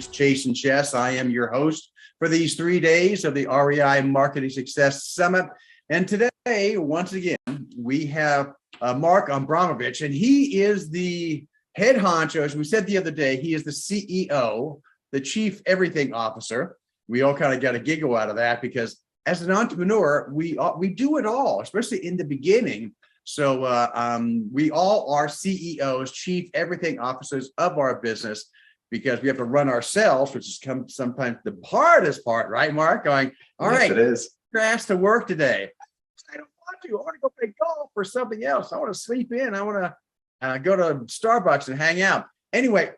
is Chasen Chess. I am your host for these 3 days of the REI Marketing Success Summit. And today, once again, we have Mark Abramovich, and he is the head honcho. As we said the other day, he is the CEO, the Chief Everything Officer. We all kind of got a giggle out of that because as an entrepreneur, we do it all, especially in the beginning. So we all are CEOs, Chief Everything Officers of our business, because we have to run ourselves, which is sometimes the hardest part, right, Mark? Going, all right, it is. You're asked to work today. I don't want to. I want to go play golf or something else. I want to sleep in. I want to go to Starbucks and hang out. Anyway,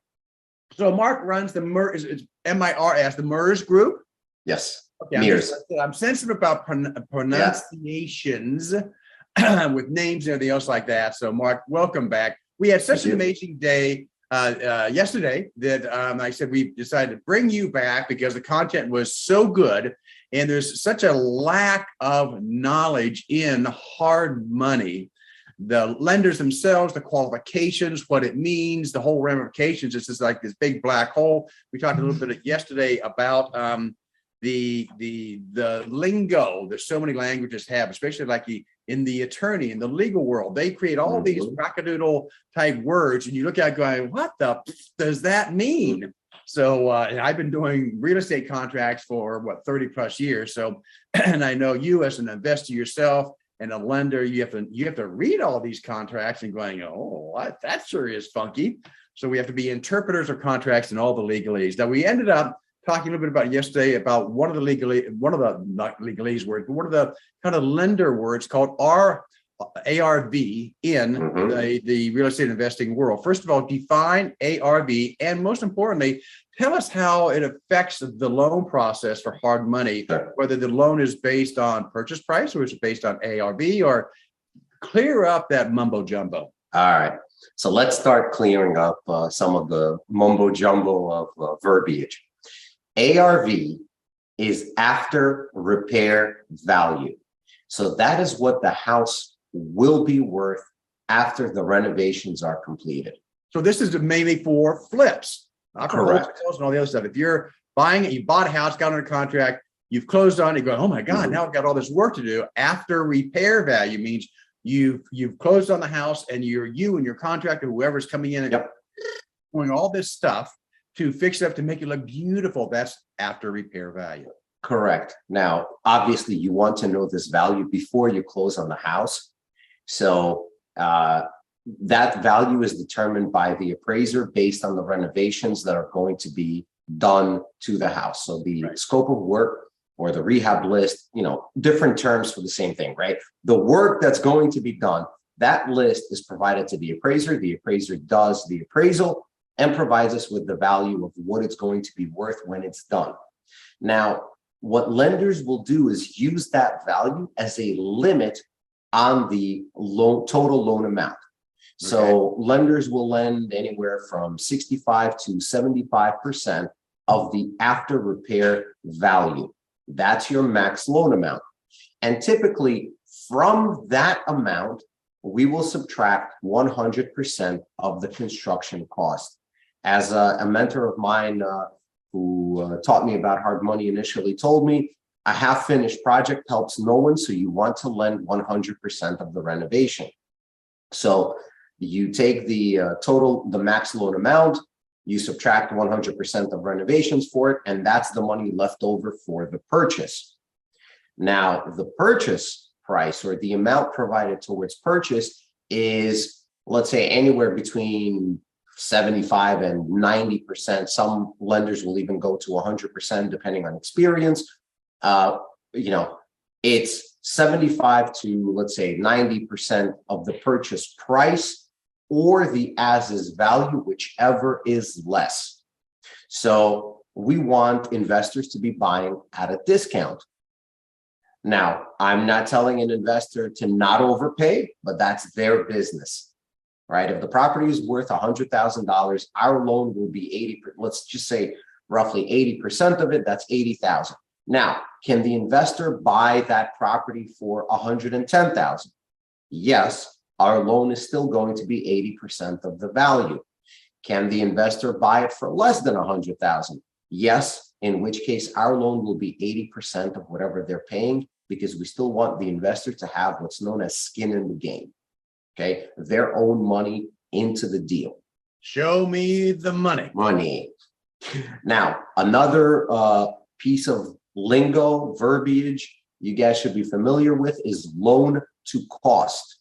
so Mark runs the MERS, it's MIRS, the MERS group. Yes. Okay, I'm sensitive about pronunciations with names and everything else like that. So, Mark, welcome back. We had such an amazing day yesterday that I said we decided to bring you back because the content was so good, and there's such a lack of knowledge in hard money. The lenders themselves, the qualifications, what it means, the whole ramifications. It's just like this big black hole. We talked a little bit yesterday about the lingo that so many languages have, especially like in the attorney, in the legal world. They create all these wackadoodle type words, and you look at it going, what the does that mean? So I've been doing real estate contracts for 30 plus years. So, and I know you as an investor yourself and a lender, you have to read all these contracts and going, oh, that sure is funky. So we have to be interpreters of contracts and all the legalese. Now we ended up talking a little bit about yesterday about one of the not legalese words, but one of the kind of lender words called ARV in the real estate investing world. First of all, define ARV, and most importantly, tell us how it affects the loan process for hard money, whether the loan is based on purchase price or is it based on ARV, or clear up that mumbo jumbo. All right. So let's start clearing up some of the mumbo jumbo of verbiage. ARV is after repair value. So that is what the house will be worth after the renovations are completed. So this is mainly for flips, not for Correct. hotels and all the other stuff. If you're buying it, you bought a house, got under contract, you've closed on it, you go, oh my God, now I've got all this work to do. After repair value means you've closed on the house, and you and your contractor, whoever's coming in and doing all this stuff to fix it up to make it look beautiful. That's after repair value. Correct. Now, obviously, you want to know this value before you close on the house. So that value is determined by the appraiser based on the renovations that are going to be done to the house. So the scope of work or the rehab list, different terms for the same thing, right? The work that's going to be done, that list is provided to the appraiser. The appraiser does the appraisal and provides us with the value of what it's going to be worth when it's done. Now, what lenders will do is use that value as a limit on the total loan amount. So lenders will lend anywhere from 65 to 75% of the after repair value. That's your max loan amount. And typically from that amount, we will subtract 100% of the construction cost. As a mentor of mine who taught me about hard money initially told me, a half-finished project helps no one, so you want to lend 100% of the renovation. So you take the max loan amount, you subtract 100% of renovations for it, and that's the money left over for the purchase. Now, the purchase price or the amount provided towards purchase is, let's say, anywhere between 75 and 90%. Some lenders will even go to 100% depending on experience. It's 75 to, let's say, 90% of the purchase price or the as-is value, whichever is less. So we want investors to be buying at a discount. Now, I'm not telling an investor to not overpay, but that's their business. Right? If the property is worth $100,000, our loan will be 80. Let's just say roughly 80% of it. That's 80,000. Now, can the investor buy that property for 110,000? Yes, our loan is still going to be 80% of the value. Can the investor buy it for less than 100,000? Yes, in which case our loan will be 80% of whatever they're paying, because we still want the investor to have what's known as skin in the game. Okay, their own money into the deal. Show me the money. Money. Now, another piece of lingo, verbiage you guys should be familiar with is loan to cost.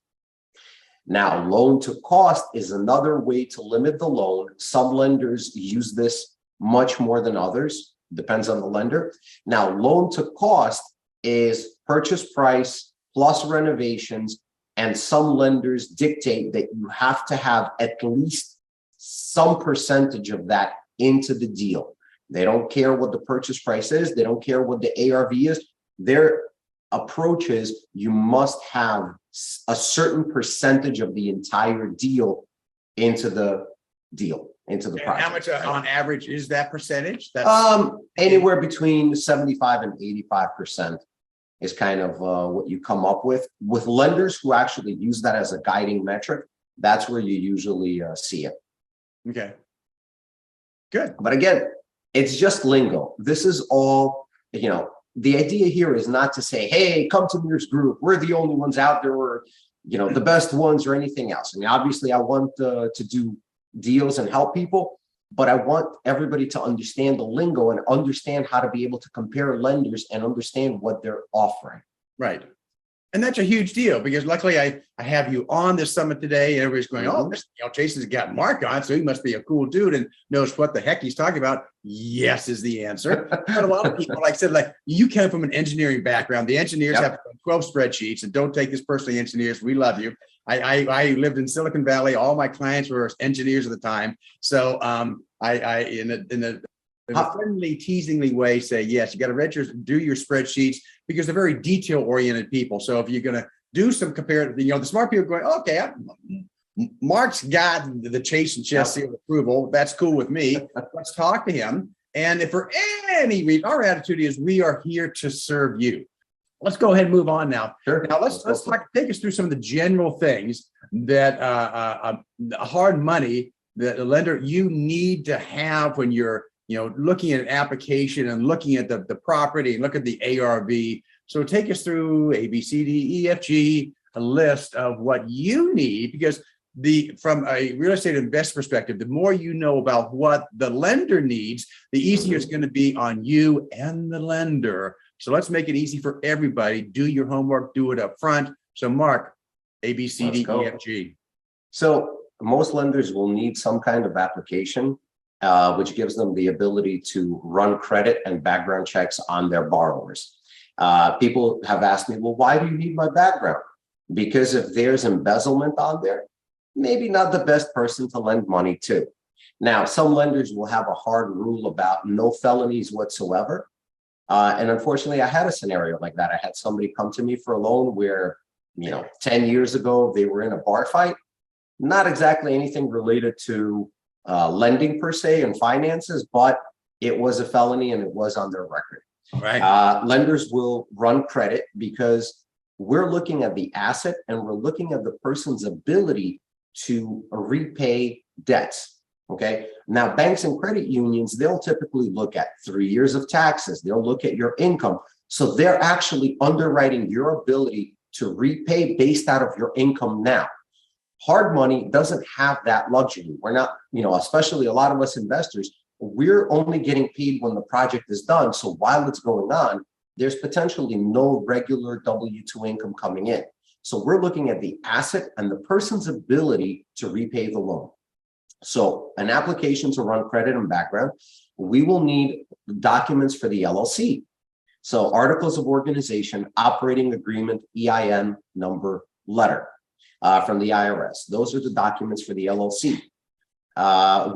Now, loan to cost is another way to limit the loan. Some lenders use this much more than others, depends on the lender. Now, loan to cost is purchase price plus renovations, and some lenders dictate that you have to have at least some percentage of that into the deal. They don't care what the purchase price is. They don't care what the ARV is. Their approach is you must have a certain percentage of the entire deal into the deal, into the project. How much on average is that percentage? Anywhere between 75 and 85% is kind of what you come up with. With lenders who actually use that as a guiding metric, that's where you usually see it. Okay. Good. But again, it's just lingo. This is all, the idea here is not to say, hey, come to Mears Group. We're the only ones out there. We're, the best ones or anything else. I mean, obviously I want to do deals and help people, but I want everybody to understand the lingo and understand how to be able to compare lenders and understand what they're offering. Right. And that's a huge deal, because luckily I have you on this summit today, and everybody's going, oh, Chasen's got Mark on, so he must be a cool dude and knows what the heck he's talking about. Yes is the answer. But a lot of people, like I said, you come from an engineering background. The engineers have 12 spreadsheets, and don't take this personally, engineers. We love you. I lived in Silicon Valley. All my clients were engineers at the time. So I in a friendly, teasingly way, say, yes, you got to do your spreadsheets, because they're very detail-oriented people. So if you're going to do some comparative, the smart people are going, okay, Mark's got the Chasen chest seal approval. That's cool with me. Let's talk to him. And if for any reason, our attitude is we are here to serve you. Let's go ahead and move on now. Sure. Now let's take us through some of the general things that hard money that a lender you need to have when you're looking at an application and looking at the property and look at the ARV. So take us through A, B, C, D, E, F, G, a list of what you need, because from a real estate investor perspective, the more you know about what the lender needs, the easier it's going to be on you and the lender. So let's make it easy for everybody. Do your homework, do it up front. So Mark, A, B, C, D, E, F, G. So most lenders will need some kind of application, which gives them the ability to run credit and background checks on their borrowers. People have asked me, well, why do you need my background? Because if there's embezzlement on there, maybe not the best person to lend money to. Now, some lenders will have a hard rule about no felonies whatsoever. And unfortunately, I had a scenario like that. I had somebody come to me for a loan where, 10 years ago, they were in a bar fight. Not exactly anything related to lending per se and finances, but it was a felony and it was on their record. Right. Lenders will run credit because we're looking at the asset and we're looking at the person's ability to repay debts. Okay. Now, banks and credit unions, they'll typically look at 3 years of taxes. They'll look at your income. So they're actually underwriting your ability to repay based out of your income now. Hard money doesn't have that luxury. We're not, especially a lot of us investors, we're only getting paid when the project is done. So while it's going on, there's potentially no regular W-2 income coming in. So we're looking at the asset and the person's ability to repay the loan. So an application to run credit and background, we will need documents for the LLC. So articles of organization, operating agreement, EIN number, letter. From the IRS. Those are the documents for the LLC.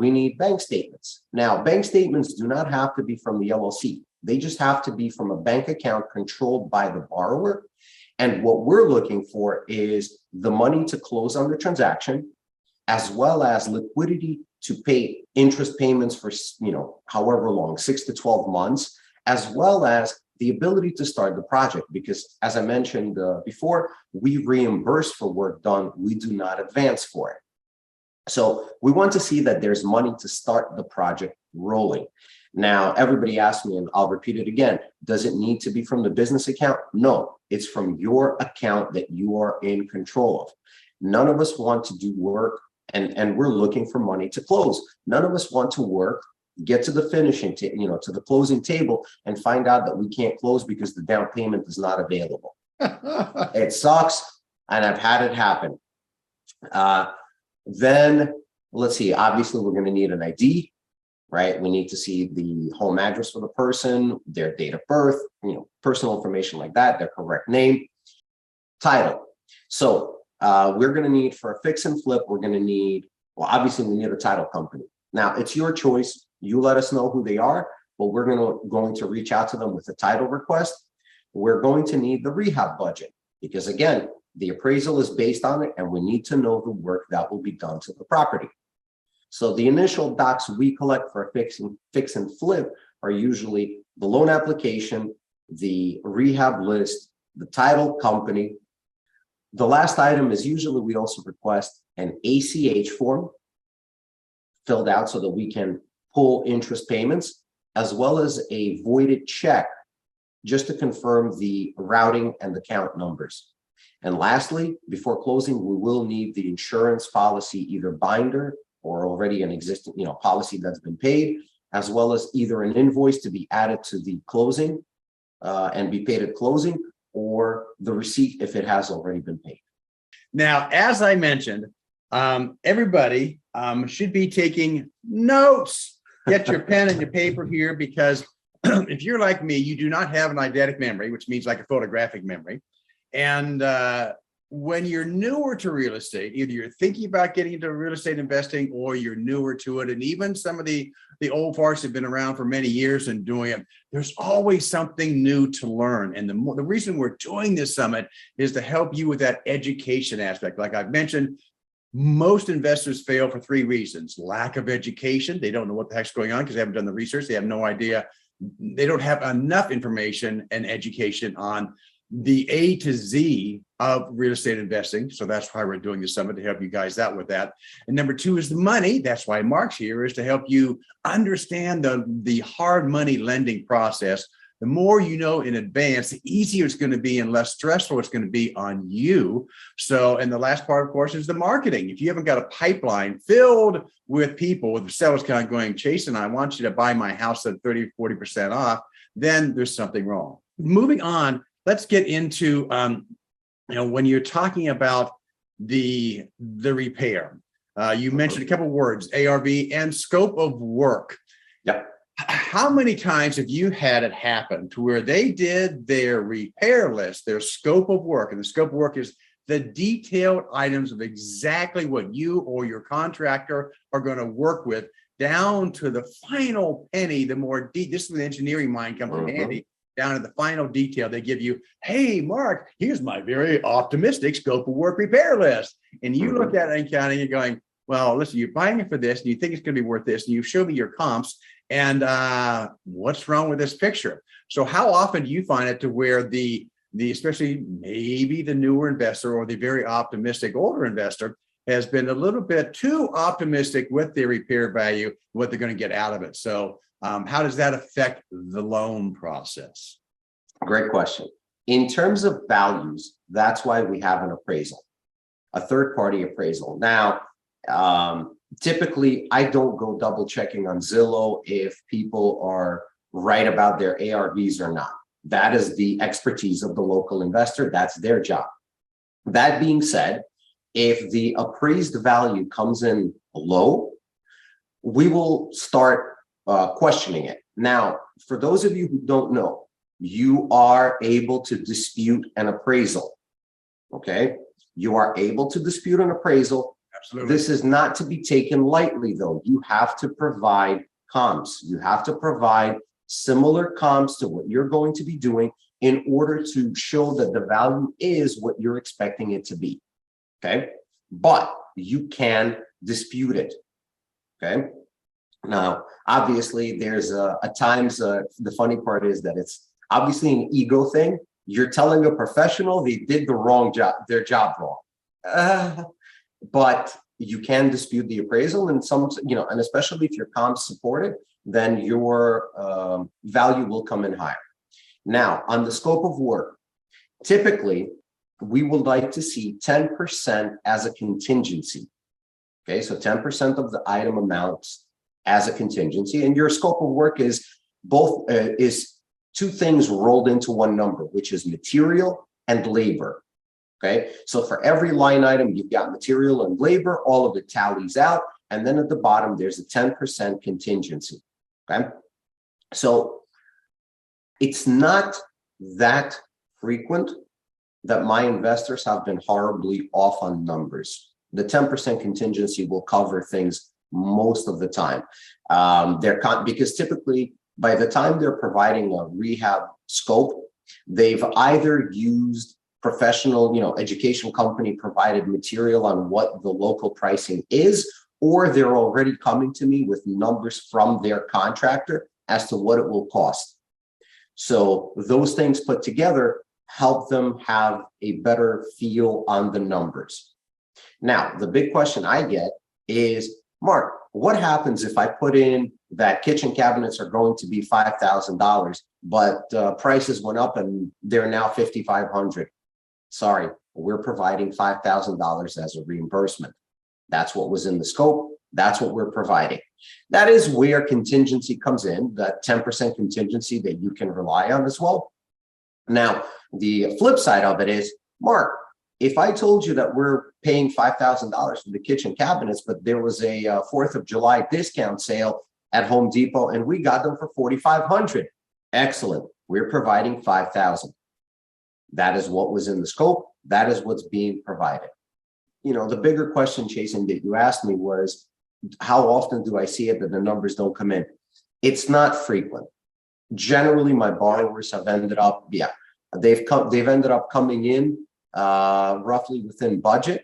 We need bank statements. Now, bank statements do not have to be from the LLC. They just have to be from a bank account controlled by the borrower. And what we're looking for is the money to close on the transaction, as well as liquidity to pay interest payments for, however long, 6 to 12 months, as well as the ability to start the project, because as I mentioned before, we reimburse for work done. We do not advance for it. So we want to see that there's money to start the project rolling. Now, everybody asks me, and I'll repeat it again, does it need to be from the business account? No, it's from your account that you are in control of. None of us want to do work, and we're looking for money to close. None of us want to work, get to the finishing, to the closing table, and find out that we can't close because the down payment is not available. It sucks, and I've had it happen. Then let's see, obviously we're going to need an ID, right? We need to see the home address for the person, their date of birth, personal information like that, their correct name, title. So we're going to need, for a fix and flip, we're going to need, well, obviously we need a title company. Now it's your choice. You let us know who they are, but we're going to reach out to them with a title request. We're going to need the rehab budget because, again, the appraisal is based on it, and we need to know the work that will be done to the property. So the initial docs we collect for a fix and flip are usually the loan application, the rehab list, the title company. The last item is usually we also request an ACH form filled out so that we can pull interest payments, as well as a voided check just to confirm the routing and the count numbers. And lastly, before closing, we will need the insurance policy, either binder or already an existing, policy that's been paid, as well as either an invoice to be added to the closing and be paid at closing, or the receipt if it has already been paid. Now, as I mentioned, everybody should be taking notes. Get your pen and your paper here, because if you're like me, you do not have an eidetic memory, which means like a photographic memory. And when you're newer to real estate, either you're thinking about getting into real estate investing or you're newer to it, and even some of the old farts have been around for many years and doing it, there's always something new to learn. And the reason we're doing this summit is to help you with that education aspect. Like I've mentioned, most investors fail for 3 reasons: lack of education. They don't know what the heck's going on because they haven't done the research. They have no idea. They don't have enough information and education on the A to Z of real estate investing. So that's why we're doing this summit, to help you guys out with that. And number 2 is the money. That's why Mark's here, is to help you understand the hard money lending process. The more you know in advance, the easier it's going to be and less stressful it's going to be on you. So, and the last part, of course, is the marketing. If you haven't got a pipeline filled with people, with sellers kind of going, Chasen, I want you to buy my house at 30, 40% off, then there's something wrong. Moving on, let's get into, when you're talking about the repair, you mentioned a couple of words, ARV and scope of work. Yep. How many times have you had it happen to where they did their repair list, their scope of work, and the scope of work is the detailed items of exactly what you or your contractor are going to work with, down to the final penny, the more deep, this is when the engineering mind comes in handy, down to the final detail. They give you, hey, Mark, here's my very optimistic scope of work repair list. And you look at it and counting and going, well, listen, you're buying it for this, and you think it's going to be worth this, and you show me your comps, and what's wrong with this picture? So how often do you find it to where the especially maybe the newer investor or the very optimistic older investor has been a little bit too optimistic with their repair value, what they're going to get out of it? So how does that affect the loan process? Great question. In terms of values, that's why we have an appraisal, a third-party appraisal. Now, typically, I don't go double checking on Zillow if people are right about their ARVs or not. That is the expertise of the local investor. That's their job. That being said, if the appraised value comes in low, we will start questioning it. Now, for those of you who don't know, you are able to dispute an appraisal. Okay? You are able to dispute an appraisal. Absolutely. This is not to be taken lightly, though. You have to provide comps. You have to provide similar comps to what you're going to be doing in order to show that the value is what you're expecting it to be. Okay? But you can dispute it. Okay? Now, obviously, there's at times, the funny part is that it's obviously an ego thing. You're telling a professional they did the wrong job, their job wrong. But you can dispute the appraisal, and and especially if your comps support it, then your value will come in higher. Now, on the scope of work, typically, we would like to see 10% as a contingency. Okay, so 10% of the item amounts as a contingency, and your scope of work is two things rolled into one number, which is material and labor. Okay, so for every line item, you've got material and labor, all of it tallies out, and then at the bottom, there's a 10% contingency. Okay, so it's not that frequent that my investors have been horribly off on numbers. The 10% contingency will cover things most of the time. Because typically by the time they're providing a rehab scope, they've either used professional, education company provided material on what the local pricing is, or they're already coming to me with numbers from their contractor as to what it will cost. So those things put together help them have a better feel on the numbers. Now, the big question I get is, Mark, what happens if I put in that kitchen cabinets are going to be $5,000, but prices went up and they're now $5,500? Sorry, we're providing $5,000 as a reimbursement. That's what was in the scope. That's what we're providing. That is where contingency comes in, that 10% contingency that you can rely on as well. Now, the flip side of it is, Mark, if I told you that we're paying $5,000 for the kitchen cabinets, but there was a 4th of July discount sale at Home Depot and we got them for $4,500. Excellent. We're providing $5,000. That is what was in the scope. That is what's being provided. The bigger question, Chasen, that you asked me was, how often do I see it that the numbers don't come in? It's not frequent. Generally, my borrowers have ended up, they've ended up coming in roughly within budget,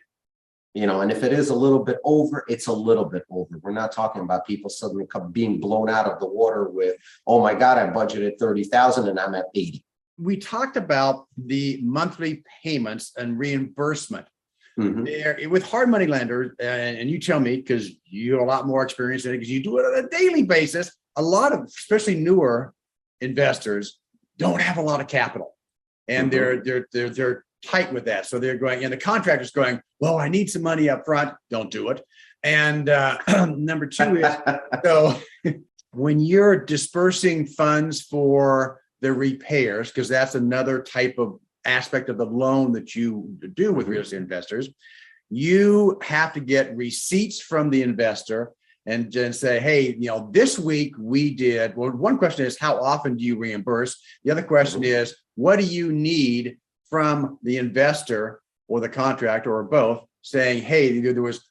and if it is a little bit over, it's a little bit over. We're not talking about people suddenly being blown out of the water with, oh my God, I budgeted 30,000 and I'm at 80. We talked about the monthly payments and reimbursement. There, with hard money lenders, and you tell me, because you have a lot more experience in it, because you do it on a daily basis. A lot of, especially newer investors, don't have a lot of capital, and they're tight with that. So they're going, and the contractor's going, well, I need some money up front. Don't do it. And number two is, so when you're dispersing funds for the repairs, because that's another type of aspect of the loan that you do with real estate investors, you have to get receipts from the investor and say, hey, this week we did. Well, one question is, how often do you reimburse? The other question is, what do you need from the investor or the contractor or both, saying, hey,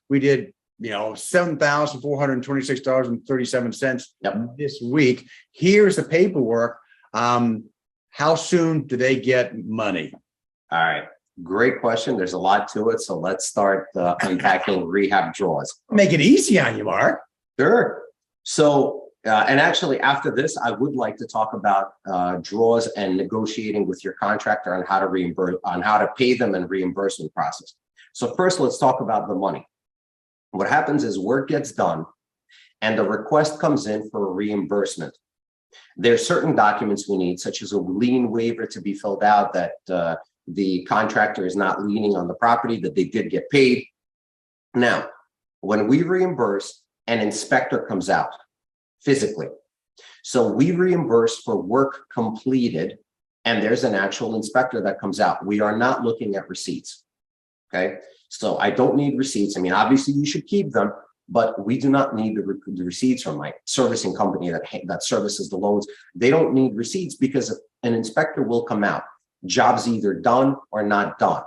we did $7,426.37 this week. Here's the paperwork. How soon do they get money? All right. Great question. There's a lot to it. So let's start unpacking rehab draws. Make it easy on you, Mark. Sure. So, and actually after this, I would like to talk about draws and negotiating with your contractor on how to reimburse, on how to pay them and reimbursement process. So first, let's talk about the money. What happens is work gets done and the request comes in for a reimbursement. There's certain documents we need, such as a lien waiver to be filled out that the contractor is not liening on the property, that they did get paid. Now, when we reimburse, an inspector comes out physically. So we reimburse for work completed, and there's an actual inspector that comes out. We are not looking at receipts. Okay, so I don't need receipts. I mean, obviously you should keep them, but we do not need the receipts from my servicing company that services the loans. They don't need receipts because an inspector will come out. Job's either done or not done.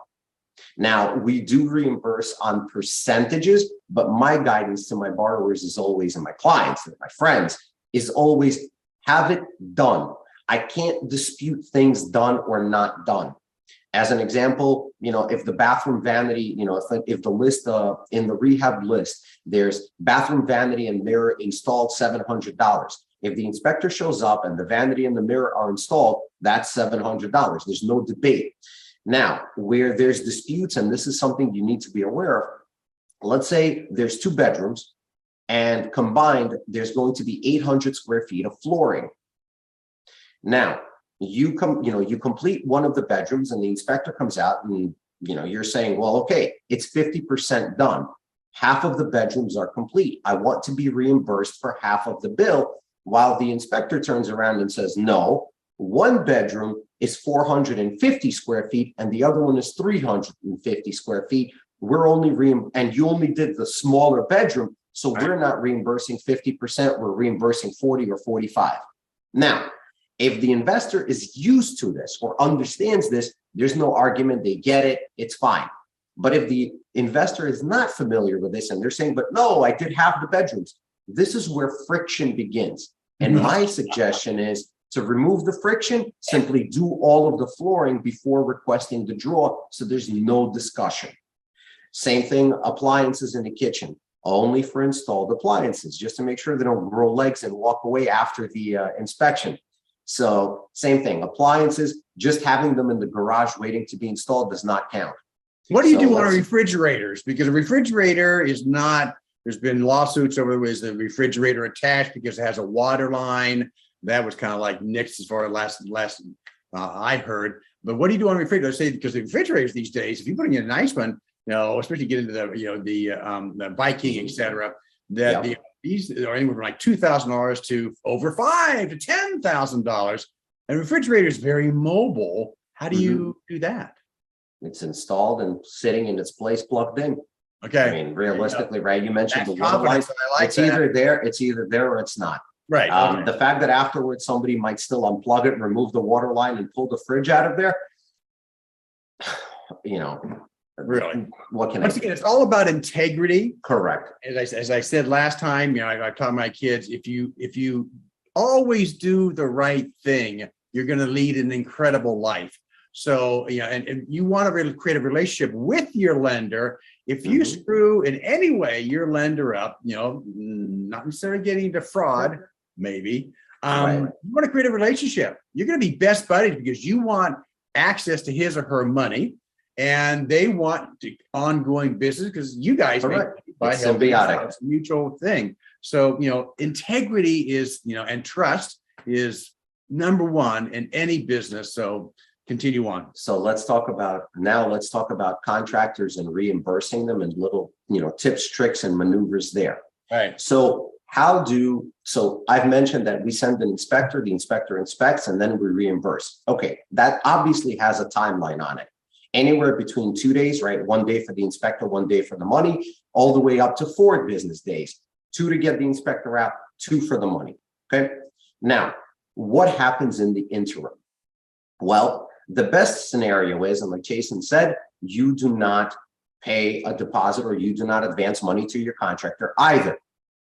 Now, we do reimburse on percentages, but my guidance to my borrowers is always, and my clients and my friends, is always have it done. I can't dispute things done or not done. As an example, if the bathroom vanity, if the list in the rehab list, there's bathroom vanity and mirror installed $700. If the inspector shows up and the vanity and the mirror are installed, that's $700. There's no debate. Now, where there's disputes, and this is something you need to be aware of, let's say there's 2 bedrooms and combined, there's going to be 800 square feet of flooring. Now, you complete one of the bedrooms and the inspector comes out and, you're saying, well, okay, it's 50% done. Half of the bedrooms are complete. I want to be reimbursed for half of the bill, while the inspector turns around and says, no, one bedroom is 450 square feet and the other one is 350 square feet. We're only and you only did the smaller bedroom, so we're not reimbursing 50%, we're reimbursing 40 or 45. Now, if the investor is used to this or understands this, there's no argument, they get it, it's fine. But if the investor is not familiar with this and they're saying, but no, I did half the bedrooms, this is where friction begins. And my suggestion is to remove the friction, simply do all of the flooring before requesting the draw, so there's no discussion. Same thing, appliances in the kitchen, only for installed appliances, just to make sure they don't grow legs and walk away after the inspection. So same thing, appliances, just having them in the garage waiting to be installed does not count. What do you do on refrigerators? Because a refrigerator is not, there's been lawsuits over is the refrigerator attached because it has a water line. That was kind of like nixed as far as last I heard. But what do you do on a refrigerator? Say, because the refrigerators these days, if you put in a nice one, especially get into the Viking, et cetera, that these are anywhere from like $2,000 to over $5,000 to $10,000. And refrigerator is very mobile. How do you do that? It's installed and sitting in its place, plugged in. Okay. I mean, realistically, right? You mentioned the water line. It's either there or it's not. Right. The fact that afterwards somebody might still unplug it, remove the water line, and pull the fridge out of there, really, what can once again, it's all about integrity. Correct. As I said last time, I taught my kids, if you always do the right thing, you're going to lead an incredible life. So, and you want to really create a relationship with your lender. If you screw in any way your lender up, not necessarily getting into fraud, maybe, you want to create a relationship. You're going to be best buddies because you want access to his or her money, and they want ongoing business because you guys make by symbiotic. It's a mutual thing. So, integrity is, and trust is number one in any business. So continue on. So let's talk about contractors and reimbursing them and little, tips, tricks, and maneuvers there. All right. So I've mentioned that we send an inspector, the inspector inspects, and then we reimburse. Okay. That obviously has a timeline on it. Anywhere between 2 days, right? 1 day for the inspector, 1 day for the money, all the way up to 4 business days, 2 to get the inspector out, 2 for the money. Okay. Now, what happens in the interim? Well, the best scenario is, and like Chasen said, you do not pay a deposit or you do not advance money to your contractor either.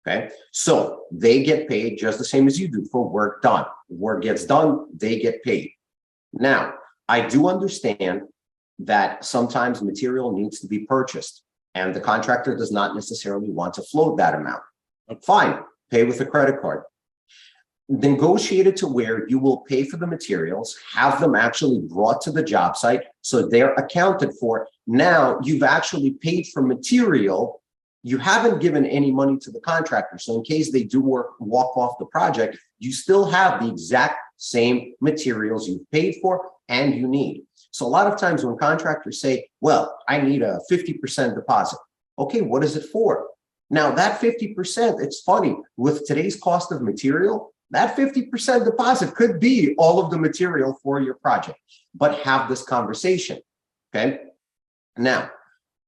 Okay. So they get paid just the same as you do for work done. Work gets done, they get paid. Now, I do understand that sometimes material needs to be purchased and the contractor does not necessarily want to float that amount. Fine, pay with a credit card. Negotiate it to where you will pay for the materials, have them actually brought to the job site so they're accounted for. Now you've actually paid for material. You haven't given any money to the contractor. So in case they do walk off the project, you still have the exact same materials you've paid for and you need. So a lot of times when contractors say, well, I need a 50% deposit. Okay, what is it for? Now that 50%, it's funny, with today's cost of material, that 50% deposit could be all of the material for your project, but have this conversation, okay? Now,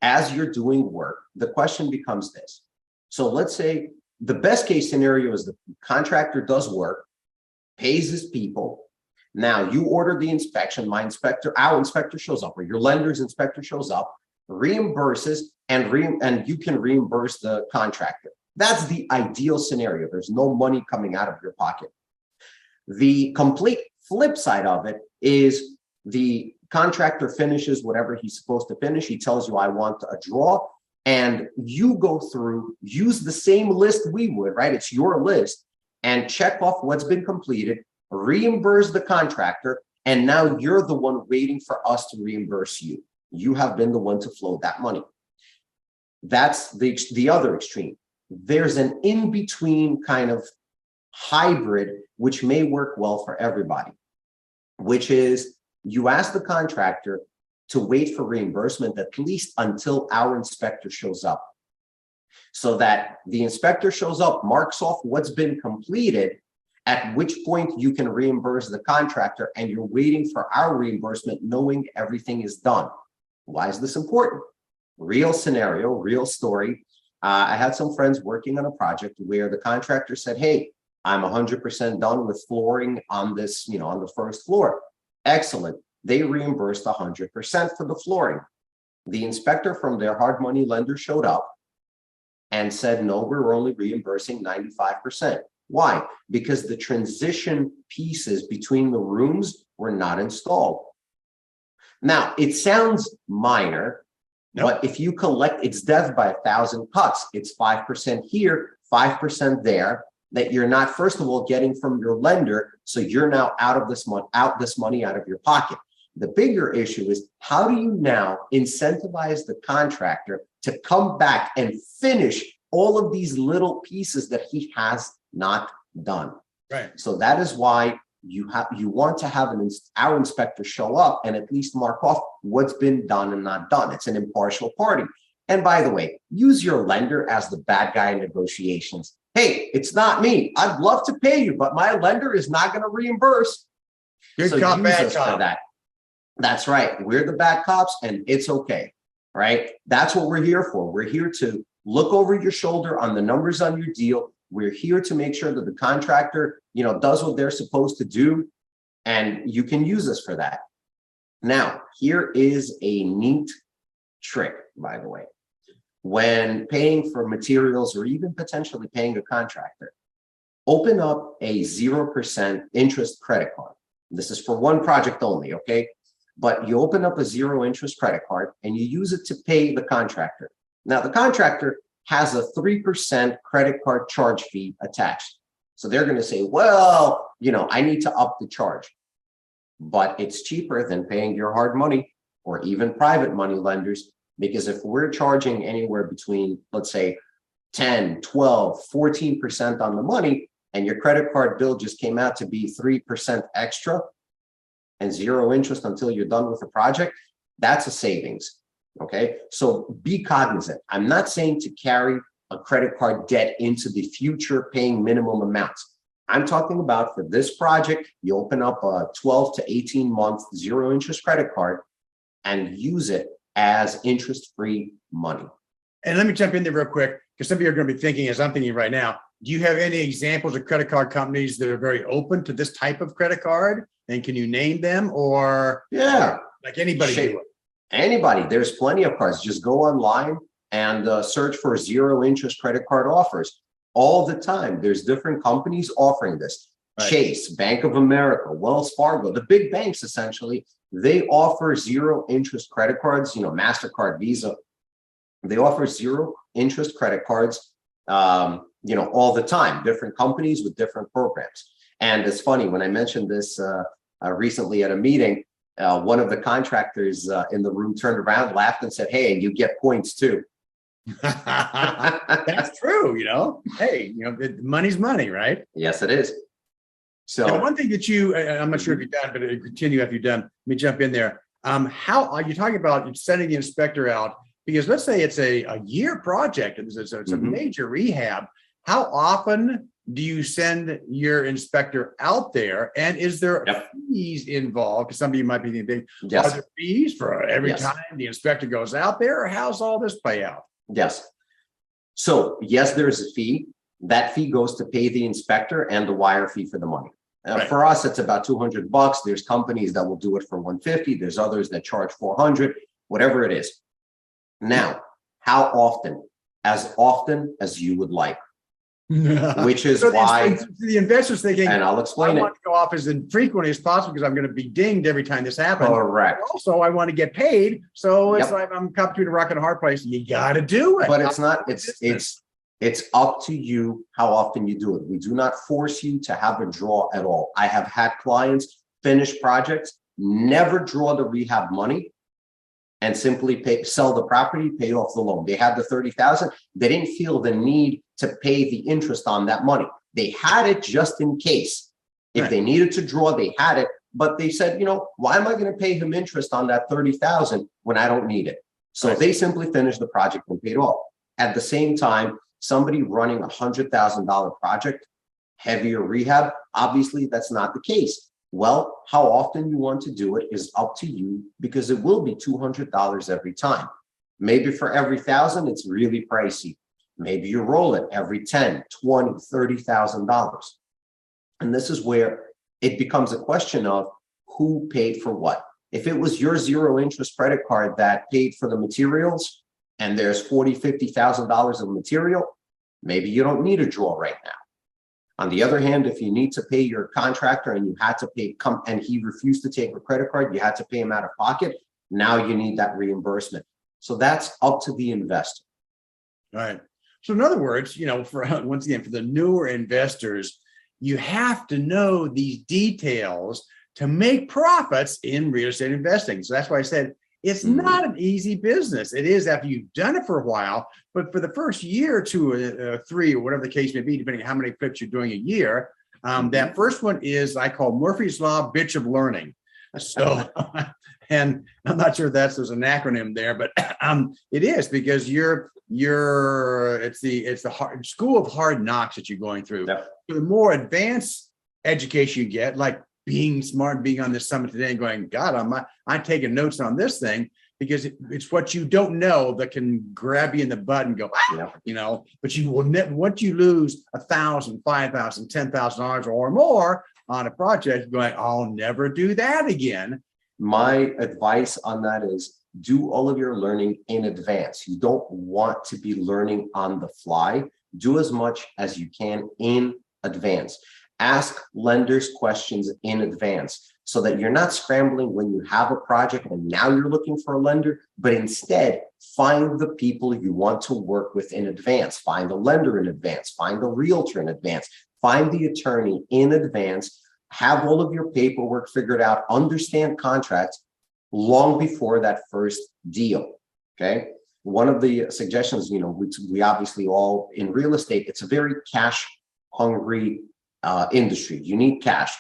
as you're doing work, the question becomes this. So let's say the best case scenario is the contractor does work, pays his people. Now you order the inspection, our inspector shows up, or your lender's inspector shows up, reimburses, and you can reimburse the contractor. That's the ideal scenario. There's no money coming out of your pocket. The complete flip side of it is the contractor finishes whatever he's supposed to finish. He tells you, I want a draw. And you go through, use the same list we would, right? It's your list, and check off what's been completed, reimburse the contractor. And now you're the one waiting for us to reimburse you. You have been the one to float that money. That's the other extreme. there's an in-between kind of hybrid, which may work well for everybody, which is you ask the contractor to wait for reimbursement at least until our inspector shows up. So that the inspector shows up, marks off what's been completed, at which point you can reimburse the contractor, and you're waiting for our reimbursement knowing everything is done. Why is this important? Real scenario, real story. I had some friends working on a project where the contractor said, hey, I'm 100% done with flooring on this, on the first floor. Excellent. They reimbursed 100% for the flooring. The inspector from their hard money lender showed up and said, no, we're only reimbursing 95%. Why? Because the transition pieces between the rooms were not installed. Now, it sounds minor, but if you collect, it's death by 1,000 cuts. It's 5% here, 5% there, that you're not, first of all, getting from your lender. So you're now out this money out of your pocket. The bigger issue is, how do you now incentivize the contractor to come back and finish all of these little pieces that he has not done? Right. So that is why you want to have our inspector show up and at least mark off what's been done and not done. It's an impartial party. And by the way, use your lender as the bad guy in negotiations. Hey, it's not me. I'd love to pay you, but my lender is not going to reimburse. Good So cop, use bad us cop. for that. That's right. We're the bad cops, and it's okay, right? That's what we're here for. We're here to look over your shoulder on the numbers on your deal. We're here to make sure that the contractor, does what they're supposed to do, and you can use us for that. Now, here is a neat trick, by the way. When paying for materials or even potentially paying a contractor, open up a 0% interest credit card. This is for one project only, okay? But you open up a 0 interest credit card and you use it to pay the contractor. Now, the contractor has a 3% credit card charge fee attached. So they're going to say, well, I need to up the charge. But it's cheaper than paying your hard money or even private money lenders, because if we're charging anywhere between, let's say, 10, 12, 14% on the money, and your credit card bill just came out to be 3% extra and 0 interest until you're done with the project, that's a savings. Okay, so be cognizant. I'm not saying to carry a credit card debt into the future paying minimum amounts. I'm talking about for this project, you open up a 12 to 18 month 0 interest credit card and use it as interest-free money. And let me jump in there real quick, because some of you are going to be thinking, as I'm thinking right now, do you have any examples of credit card companies that are very open to this type of credit card? And can you name them, or like anybody do it? Anybody, there's plenty of cards. Just go online and search for 0 interest credit card offers. All the time, there's different companies offering this. Right. Chase, Bank of America, Wells Fargo, the big banks, essentially, they offer 0 interest credit cards, MasterCard, Visa. They offer 0 interest credit cards, all the time, different companies with different programs. And it's funny, when I mentioned this recently at a meeting, one of the contractors in the room turned around, laughed, and said, hey, and you get points too. That's true. Hey, money's money, right? Yes, it is. So now, one thing that I'm not sure if you're done, but continue if you're done. Let me jump in there. How are you talking about sending the inspector out? Because let's say it's a year project and it's a major rehab. How often do you send your inspector out there? And is there fees involved? Because some of you might be thinking, are there fees for every time the inspector goes out there, or how's all this play out? Yes. So yes, there's a fee. That fee goes to pay the inspector and the wire fee for the money. For us, it's about $200. There's companies that will do it for $150. There's others that charge $400, whatever it is. Now, how often? As often as you would like. Which is why the investor's thinking, and I'll explain I want to go off as infrequently as possible because I'm going to be dinged every time this happens. Correct. But also, I want to get paid, so it's like I'm coming between a rock and a hard place. You got to do it. But it's not. It's up to you how often you do it. We do not force you to have a draw at all. I have had clients finish projects, never draw the rehab money, and simply sell the property, pay off the loan. They had the 30,000. They didn't feel the need to pay the interest on that money. They had it just in case. If they needed to draw, they had it. But they said, you know, why am I going to pay him interest on that 30,000 when I don't need it? So they simply finished the project and paid off. At the same time, somebody running $100,000 project, heavier rehab, obviously that's not the case. Well, how often you want to do it is up to you, because it will be $200 every time. Maybe for every 1,000, it's really pricey. Maybe you roll it every 10, 20, $30,000. And this is where it becomes a question of who paid for what. If it was your zero interest credit card that paid for the materials and there's $40,000, $50,000 of material, maybe you don't need a draw right now. On the other hand, if you need to pay your contractor and you had to pay, and he refused to take a credit card, you had to pay him out of pocket, now you need that reimbursement. So that's up to the investor. All right. So in other words, you know, for once again, for the newer investors, you have to know these details to make profits in real estate investing. So that's why I said it's not an easy business. It is after you've done it for a while, but for the first year or two or three, or whatever the case may be, depending on how many flips you're doing a year, that first one is, I call Murphy's Law, bitch of learning. So, and I'm not sure there's an acronym there, but it is, because it's the hard school of hard knocks that you're going through. Yep. The more advanced education you get, like being smart, being on this summit today and going, God, I'm taking notes on this thing, because it's what you don't know that can grab you in the butt and go, you know, but you will never, once you lose $1,000, $5,000, $10,000 or more on a project, going, I'll never do that again. My advice on that is do all of your learning in advance. You don't want to be learning on the fly. Do as much as you can in advance. Ask lenders questions in advance so that you're not scrambling when you have a project and now you're looking for a lender, but instead find the people you want to work with in advance. Find the lender in advance, find the realtor in advance, find the attorney in advance, have all of your paperwork figured out, understand contracts long before that first deal, okay? One of the suggestions, you know, we obviously all in real estate, it's a very cash hungry industry. You need cash.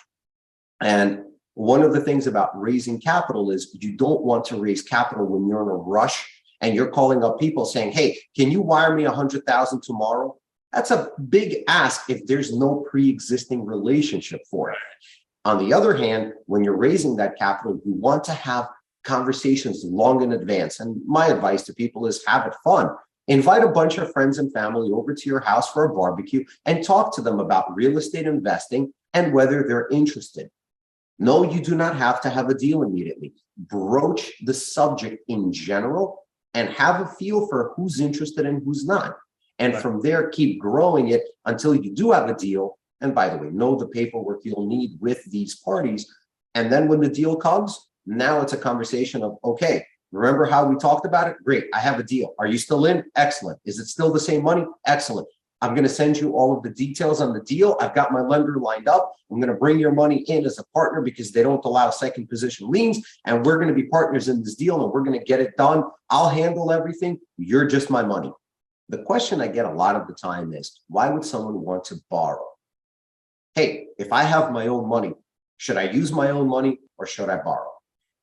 And one of the things about raising capital is you don't want to raise capital when you're in a rush and you're calling up people saying, hey, can you wire me 100,000 tomorrow? That's a big ask if there's no pre-existing relationship for it. On the other hand, when you're raising that capital, you want to have conversations long in advance. And my advice to people is have it fun. Invite a bunch of friends and family over to your house for a barbecue and talk to them about real estate investing and whether they're interested. No, you do not have to have a deal immediately. Broach the subject in general and have a feel for who's interested and who's not. And from there, keep growing it until you do have a deal. And by the way, know the paperwork you'll need with these parties. And then when the deal comes, now it's a conversation of, okay, remember how we talked about it? Great, I have a deal. Are you still in? Excellent. Is it still the same money? Excellent. I'm going to send you all of the details on the deal. I've got my lender lined up. I'm going to bring your money in as a partner because they don't allow second position liens. And we're going to be partners in this deal and we're going to get it done. I'll handle everything. You're just my money. The question I get a lot of the time is, why would someone want to borrow? Hey, if I have my own money, should I use my own money or should I borrow?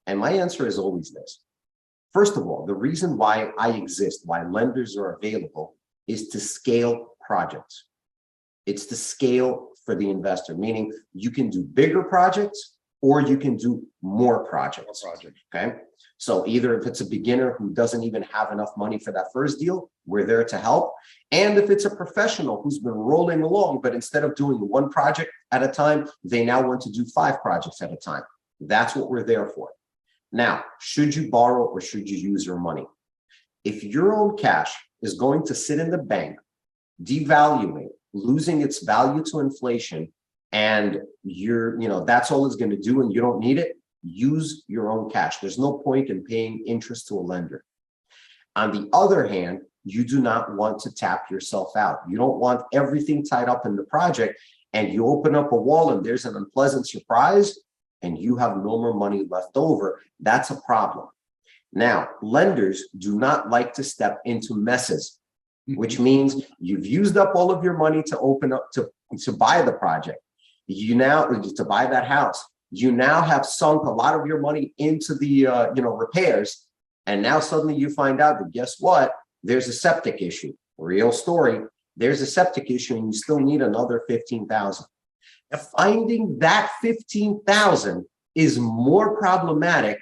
And my answer is always this. First of all, the reason why I exist, why lenders are available, is to scale projects. It's to scale for the investor, meaning you can do bigger projects or you can do more projects. Okay. So either if it's a beginner who doesn't even have enough money for that first deal, we're there to help. And if it's a professional who's been rolling along, but instead of doing one project at a time, they now want to do 5 projects at a time. That's what we're there for. Now, should you borrow or should you use your money? If your own cash is going to sit in the bank, devaluing, losing its value to inflation, and that's all it's going to do and you don't need it, use your own cash. There's no point in paying interest to a lender. On the other hand, you do not want to tap yourself out. You don't want everything tied up in the project and you open up a wall and there's an unpleasant surprise and you have no more money left over. That's a problem. Now, lenders do not like to step into messes, which means you've used up all of your money to open up to buy the project. You now to buy that house. You now have sunk a lot of your money into the repairs, and now suddenly you find out that guess what? There's a septic issue. Real story. There's a septic issue, and you still need another $15,000. Finding that $15,000 is more problematic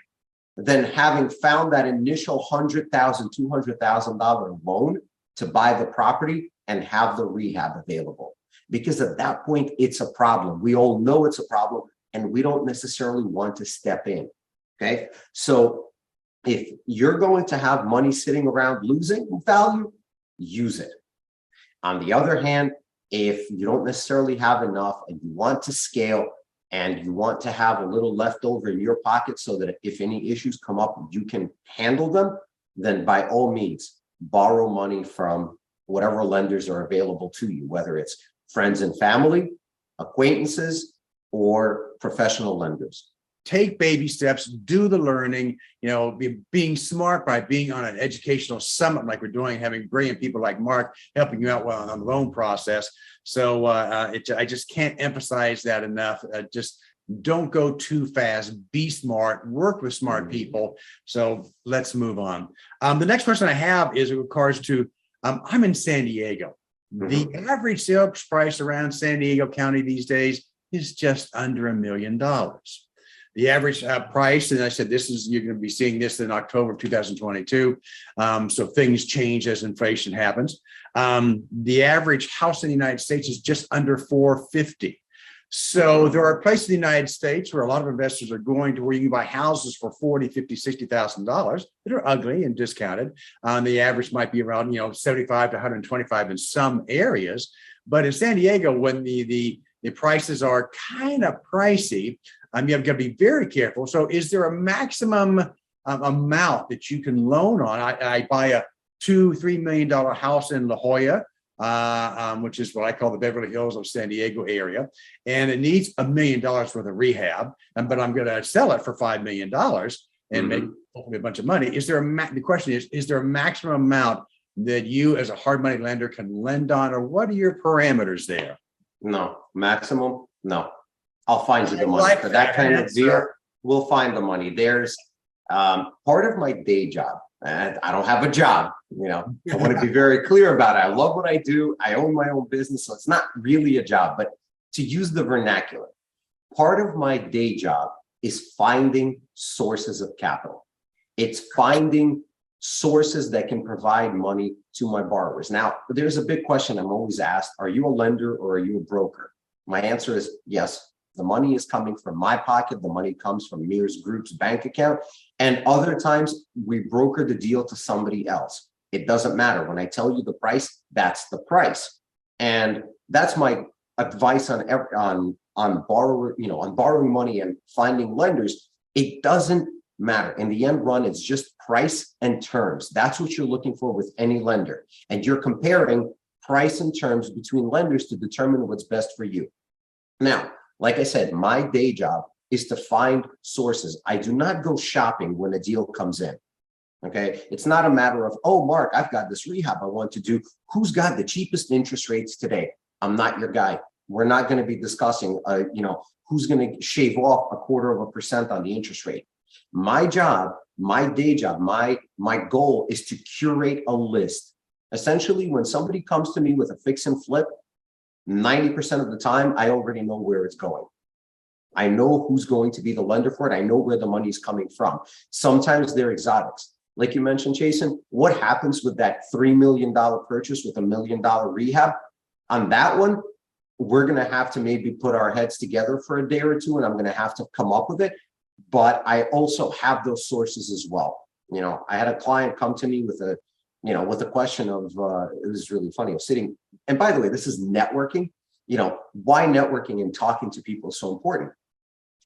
than having found that initial $100,000, $200,000 loan to buy the property and have the rehab available. Because at that point, it's a problem. We all know it's a problem, and we don't necessarily want to step in. Okay. So if you're going to have money sitting around losing value, use it. On the other hand, if you don't necessarily have enough and you want to scale and you want to have a little left over in your pocket so that if any issues come up, you can handle them, then by all means, borrow money from whatever lenders are available to you, whether it's friends and family, acquaintances, or professional lenders. Take baby steps, do the learning, being smart by being on an educational summit like we're doing, having brilliant people like Mark helping you out well on the loan process. So I just can't emphasize that enough. Just don't go too fast, be smart, work with smart people. So let's move on. The next question I have is in regards to, I'm in San Diego. The average sales price around San Diego County these days is just under $1 million. The average price, and I said you're going to be seeing this in October of 2022. So things change as inflation happens. The average house in the United States is just under $450,000. So there are places in the United States where a lot of investors are going to where you can buy houses for $40,000, $50,000, $60,000 that are ugly and discounted. The average might be around $75,000 to $125,000 in some areas. But in San Diego, when the prices are kind of pricey, you've got to be very careful. So is there a maximum amount that you can loan on? I buy a $2-3 million house in La Jolla, which is what I call the Beverly Hills of San Diego area. And it needs $1 million worth of rehab, but I'm going to sell it for $5 million and make hopefully a bunch of money. The question is there a maximum amount that you as a hard money lender can lend on, or what are your parameters there? No, maximum, no. I'll find you the money for that kind of deal. We'll find the money. There's part of my day job. And I don't have a job. I want to be very clear about it. I love what I do. I own my own business, so it's not really a job. But to use the vernacular, part of my day job is finding sources of capital. It's finding sources that can provide money to my borrowers. Now, there's a big question I'm always asked: are you a lender or are you a broker? My answer is yes. The money is coming from my pocket. The money comes from Mears Group's bank account. And other times we broker the deal to somebody else. It doesn't matter. When I tell you the price, that's the price. And that's my advice on borrowing money and finding lenders. It doesn't matter. In the end run, it's just price and terms. That's what you're looking for with any lender. And you're comparing price and terms between lenders to determine what's best for you. Now, like I said, my day job is to find sources. I do not go shopping when a deal comes in. Okay. It's not a matter of, oh, Mark, I've got this rehab I want to do. Who's got the cheapest interest rates today? I'm not your guy. We're not going to be discussing, who's going to shave off 0.25% on the interest rate. My job, my day job, my goal is to curate a list. Essentially, when somebody comes to me with a fix and flip, 90% of the time, I already know where it's going. I know who's going to be the lender for it. I know where the money is coming from. Sometimes they're exotics. Like you mentioned, Chasen, what happens with that $3 million purchase with $1 million rehab? On that one, we're going to have to maybe put our heads together for a day or two, and I'm going to have to come up with it. But I also have those sources as well. I had a client come to me with a question of, it was really funny. I was sitting, and by the way, this is networking. Why networking and talking to people is so important.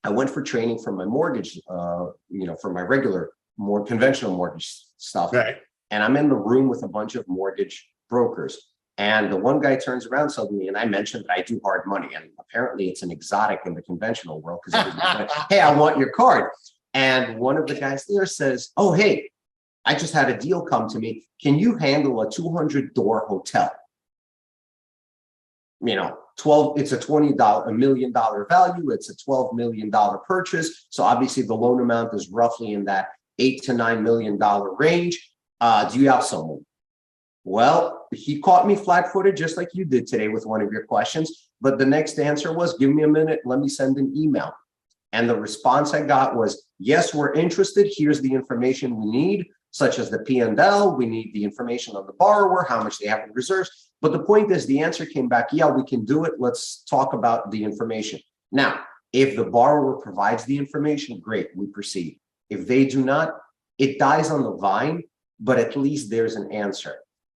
I went for training for my mortgage, for my regular, more conventional mortgage stuff. Right. And I'm in the room with a bunch of mortgage brokers. And the one guy turns around suddenly, and I mentioned that I do hard money. And apparently it's an exotic in the conventional world because, hey, I want your card. And one of the guys there says, oh, hey, I just had a deal come to me. Can you handle a 200-door hotel? 12, it's a $1 million value. It's a $12 million purchase. So obviously the loan amount is roughly in that $8 to $9 million range. Do you have someone? Well, he caught me flat-footed just like you did today with one of your questions. But the next answer was, give me a minute. Let me send an email. And the response I got was, yes, we're interested. Here's the information we need, such as the P&L. We need the information on the borrower, how much they have in reserves. But the point is, the answer came back, yeah, we can do it. Let's talk about the information. Now, if the borrower provides the information, great, we proceed. If they do not, it dies on the vine, but at least there's an answer.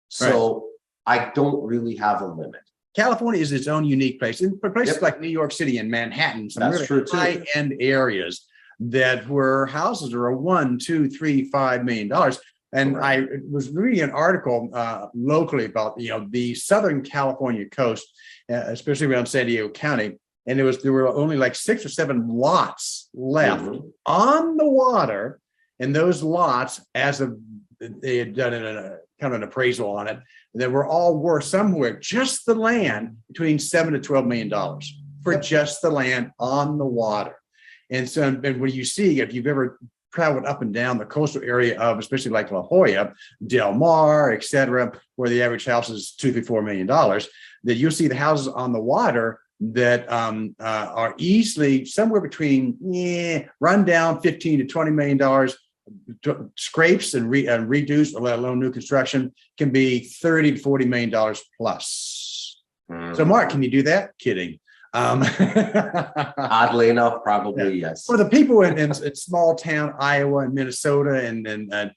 So I don't really have a limit. California is its own unique place. In places like New York City and Manhattan, some really high-end areas that where houses are a $1, $2, $3, $5 million. And I was reading an article locally about the Southern California coast, especially around San Diego County, and there were only like 6 or 7 lots left on the water, and those lots, as of they had done a kind of an appraisal on it, that were all worth somewhere just the land between $7 to $12 million for just the land on the water. And so, and when you see, if you've ever traveled up and down the coastal area of, especially like La Jolla, Del Mar, et cetera, where the average house is $2, $3, $4 million, that you'll see the houses on the water that are easily somewhere between run down $15 to $20 million. Scrapes and reduced, or let alone new construction, can be $30 to $40 million plus. So, Mark, can you do that? Kidding. Oddly enough, probably yes. For the people in small town Iowa and Minnesota and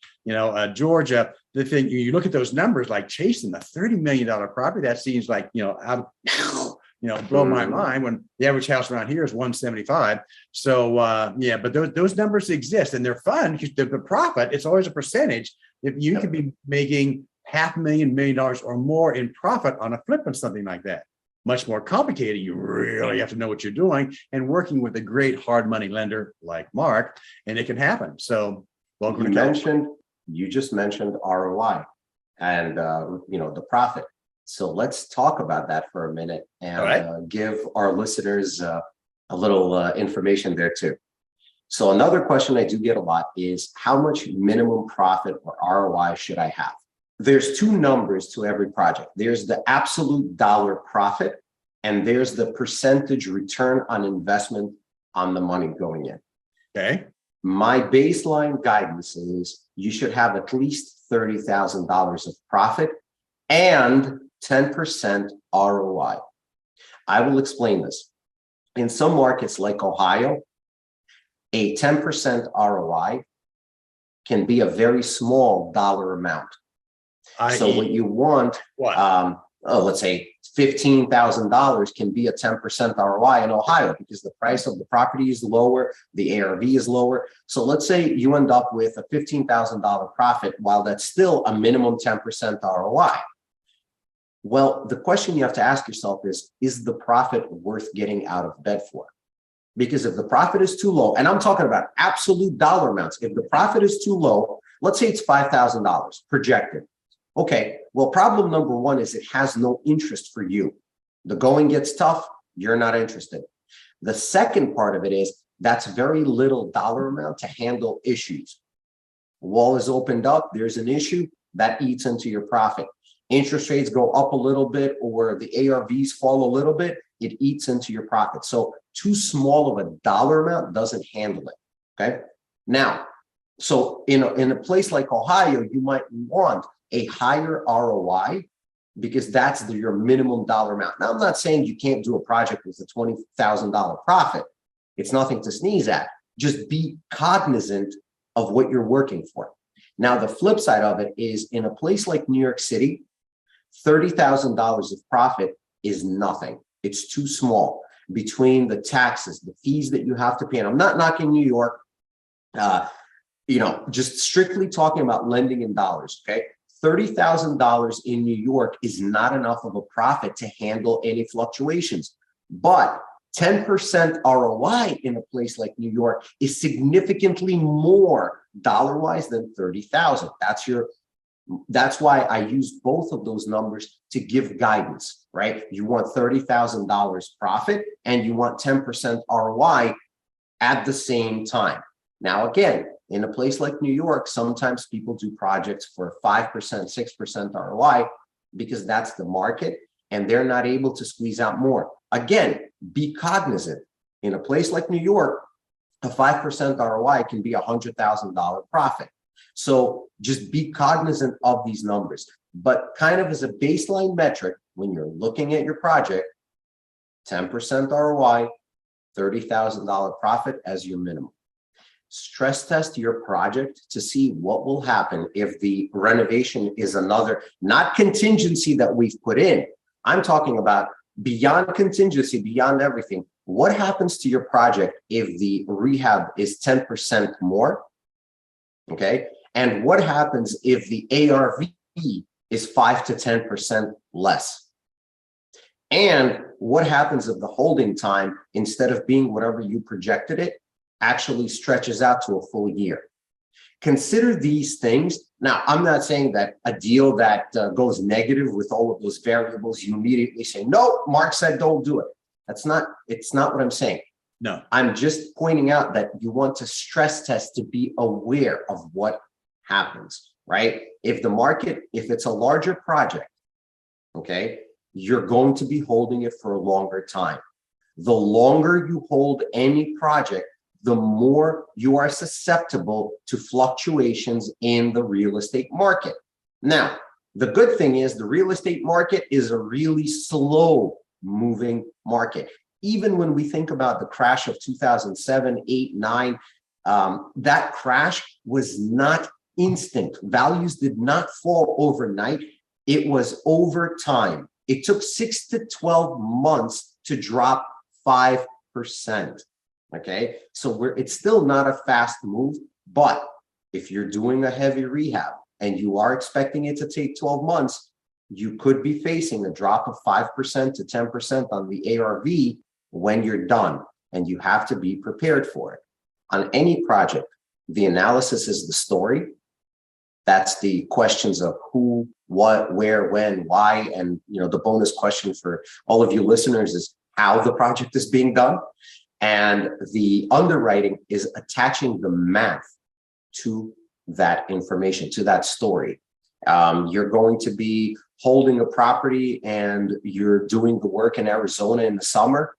Georgia, the thing, you look at those numbers like Chasen, the $30 million property, that seems like blow my mind when the average house around here is 175. So but those numbers exist and they're fun because the profit, it's always a percentage. If you could be making $500,000, $1 million or more in profit on a flip on something like that. Much more complicated. You really have to know what you're doing and working with a great hard money lender like Mark, and it can happen. So welcome to California. You just mentioned ROI and the profit. So let's talk about that for a minute and give our listeners a little information there too. So another question I do get a lot is, how much minimum profit or ROI should I have? There's 2 numbers to every project. There's the absolute dollar profit, and there's the percentage return on investment on the money going in. Okay. My baseline guidance is you should have at least $30,000 of profit and 10% ROI. I will explain this. In some markets like Ohio, a 10% ROI can be a very small dollar amount. So what you want, let's say $15,000 can be a 10% ROI in Ohio because the price of the property is lower, the ARV is lower. So let's say you end up with a $15,000 profit, while that's still a minimum 10% ROI. Well, the question you have to ask yourself is the profit worth getting out of bed for? Because if the profit is too low, and I'm talking about absolute dollar amounts, if the profit is too low, let's say it's $5,000 projected. Okay, well, problem number 1 is it has no interest for you. The going gets tough, you're not interested. The second part of it is that's very little dollar amount to handle issues. Wall is opened up, there's an issue, that eats into your profit. Interest rates go up a little bit or the ARVs fall a little bit, it eats into your profit. So too small of a dollar amount doesn't handle it, okay? Now, so in a place like Ohio, you might want a higher ROI because that's your minimum dollar amount. Now, I'm not saying you can't do a project with a $20,000 profit. It's nothing to sneeze at. Just be cognizant of what you're working for. Now, the flip side of it is in a place like New York City, $30,000 of profit is nothing. It's too small between the taxes, the fees that you have to pay. And I'm not knocking New York, just strictly talking about lending in dollars, okay? $30,000 in New York is not enough of a profit to handle any fluctuations. But 10% ROI in a place like New York is significantly more dollar-wise than 30,000. That's why I use both of those numbers to give guidance, right? You want $30,000 profit and you want 10% ROI at the same time. Now, again, in a place like New York, sometimes people do projects for 5%, 6% ROI because that's the market and they're not able to squeeze out more. Again, be cognizant. In a place like New York, a 5% ROI can be a $100,000 profit. So just be cognizant of these numbers. But kind of as a baseline metric, when you're looking at your project, 10% ROI, $30,000 profit as your minimum. Stress test your project to see what will happen if the renovation is another, not contingency that we've put in. I'm talking about beyond contingency, beyond everything. What happens to your project if the rehab is 10% more? Okay. And what happens if the ARV is 5 to 10% less? And what happens if the holding time, instead of being whatever you projected it, actually stretches out to a full year? Consider these things. Now, I'm not saying that a deal that goes negative with all of those variables, you immediately say, no, Mark said don't do it. It's not what I'm saying. No, I'm just pointing out that you want to stress test to be aware of what happens, right? If it's a larger project, okay, you're going to be holding it for a longer time. The longer you hold any project, the more you are susceptible to fluctuations in the real estate market. Now, the good thing is the real estate market is a really slow moving market. Even when we think about the crash of 2007, 8, 9, that crash was not instant. Values did not fall overnight. It was over time. It took 6 to 12 months to drop 5%. Okay, so it's still not a fast move, but if you're doing a heavy rehab and you are expecting it to take 12 months, you could be facing a drop of 5% to 10% on the ARV when you're done, and you have to be prepared for it. On any project, the analysis is the story. That's the questions of who, what, where, when, why, and the bonus question for all of you listeners is how the project is being done. And the underwriting is attaching the math to that information, to that story. You're going to be holding a property and you're doing the work in Arizona in the summer.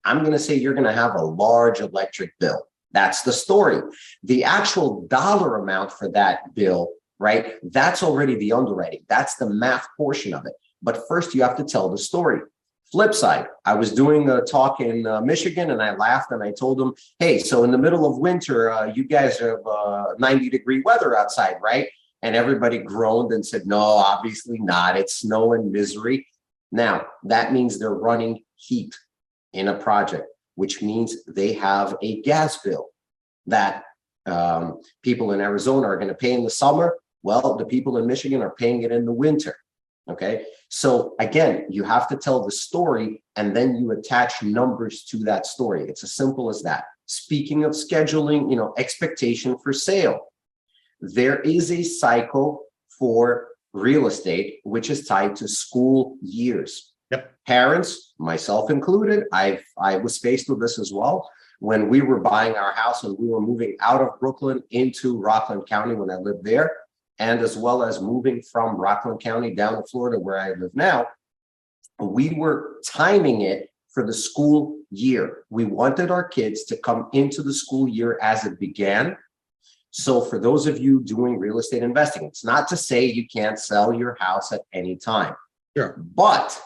I'm going to say you're going to have a large electric bill. That's the story. The actual dollar amount for that bill, right? That's already the underwriting. That's the math portion of it. But first you have to tell the story. Flip side, I was doing a talk in Michigan and I laughed and I told them, hey, so in the middle of winter, you guys have 90-degree weather outside, right? And everybody groaned and said, no, obviously not. It's snow and misery. Now, that means they're running heat in a project, which means they have a gas bill that people in Arizona are going to pay in the summer. Well, the people in Michigan are paying it in the winter. Okay, so again, you have to tell the story and then you attach numbers to that story. It's as simple as that. Speaking of scheduling, expectation for sale. There is a cycle for real estate, which is tied to school years. Yep. Parents, myself included, I was faced with this as well. When we were buying our house and we were moving out of Brooklyn into Rockland County when I lived there, and as well as moving from Rockland County down to Florida where I live now, we were timing it for the school year. We wanted our kids to come into the school year as it began. So for those of you doing real estate investing, it's not to say you can't sell your house at any time. Sure. But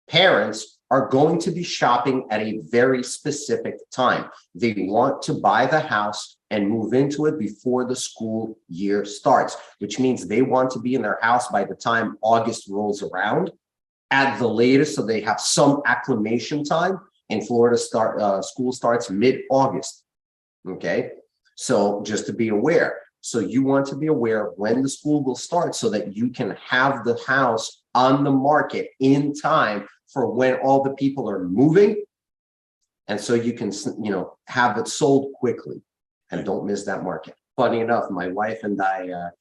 parents are going to be shopping at a very specific time. They want to buy the house and move into it before the school year starts, which means they want to be in their house by the time August rolls around at the latest, so they have some acclimation time. In Florida, school starts mid-August. Okay, so just to be aware. So you want to be aware of when the school will start so that you can have the house on the market in time for when all the people are moving And so you can, have it sold quickly and don't miss that market. Funny enough, my wife and I,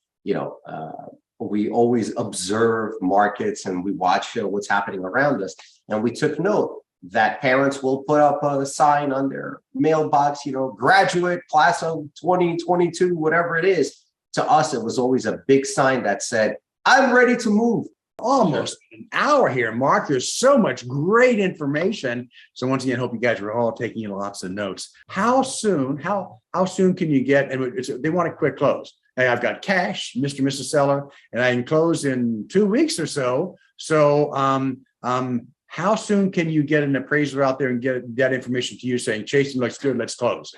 we always observe markets and we watch what's happening around us. And we took note that parents will put up a sign on their mailbox, graduate class of 2022, whatever it is. To us, it was always a big sign that said, I'm ready to move. Almost an hour here, Mark. There's so much great information. So once again, hope you guys are all taking lots of notes. How soon can you get, and they want a quick close. Hey, I've got cash, Mr. and Mrs. Seller, and I can close in 2 weeks or so. So how soon can you get an appraiser out there and get that information to you saying, Chasen looks good, let's close?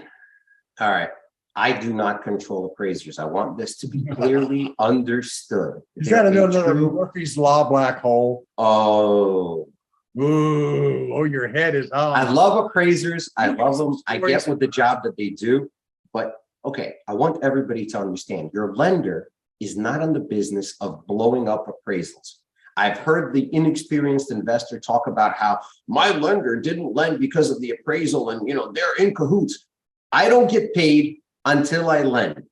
All right. I do not control appraisers. I want this to be clearly understood. You got to know another Murphy's Law black hole. Oh, your head is on. I love appraisers. I love them. I get with the job that they do. But okay, I want everybody to understand your lender is not in the business of blowing up appraisals. I've heard the inexperienced investor talk about how my lender didn't lend because of the appraisal and they're in cahoots. I don't get paid until I lend.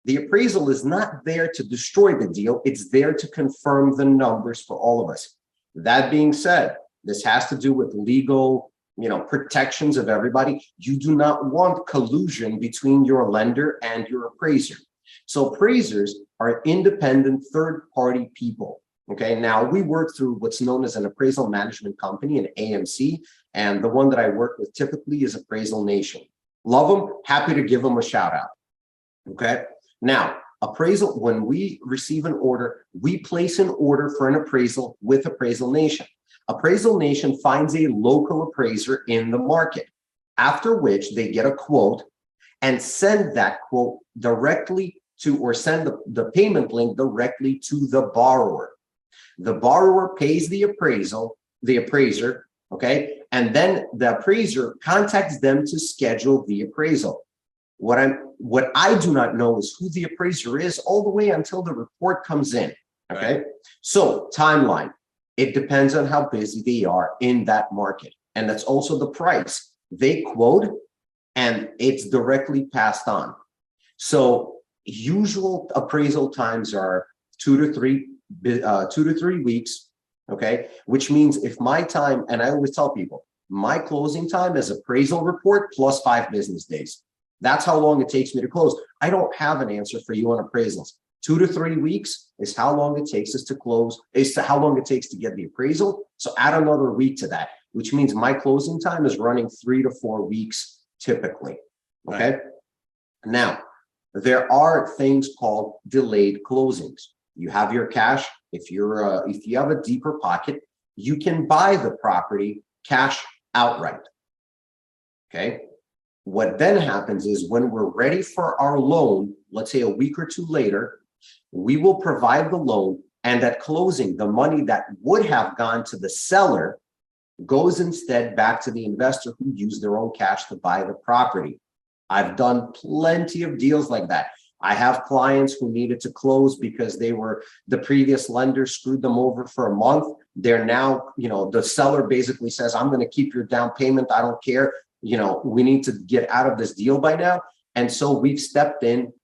The appraisal is not there to destroy the deal. It's there to confirm the numbers for all of us. That being said, this has to do with legal, protections of everybody. You do not want collusion between your lender and your appraiser. So appraisers are independent third-party people. Okay, now we work through what's known as an appraisal management company, an AMC, and the one that I work with typically is Appraisal Nation. Love them, happy to give them a shout out. Okay, now appraisal, when we receive an order, we place an order for an appraisal with Appraisal Nation. Appraisal Nation finds a local appraiser in the market, after which they get a quote and send that quote directly to, or send the payment link directly to the borrower. The borrower pays the appraiser, okay? And then the appraiser contacts them to schedule the appraisal. What I do not know is who the appraiser is all the way until the report comes in, okay? Right. So timeline, it depends on how busy they are in that market. And that's also the price. They quote and it's directly passed on. So usual appraisal times are 2 to 3 weeks, okay? Which means if my time, and I always tell people, my closing time is appraisal report plus 5 business days. That's how long it takes me to close. I don't have an answer for you on appraisals. 2 to 3 weeks is how long it takes us to close, is how long it takes to get the appraisal. So add another week to that, which means my closing time is running 3 to 4 weeks typically, okay? Right. Now, there are things called delayed closings. You have your cash. If you have a deeper pocket, you can buy the property cash outright. Okay. What then happens is when we're ready for our loan, let's say a week or two later, we will provide the loan, and at closing, the money that would have gone to the seller goes instead back to the investor who used their own cash to buy the property. I've done plenty of deals like that. I have clients who needed to close because the previous lender screwed them over for a month. They're now, the seller basically says, I'm going to keep your down payment. I don't care. We need to get out of this deal by now. And so we've stepped in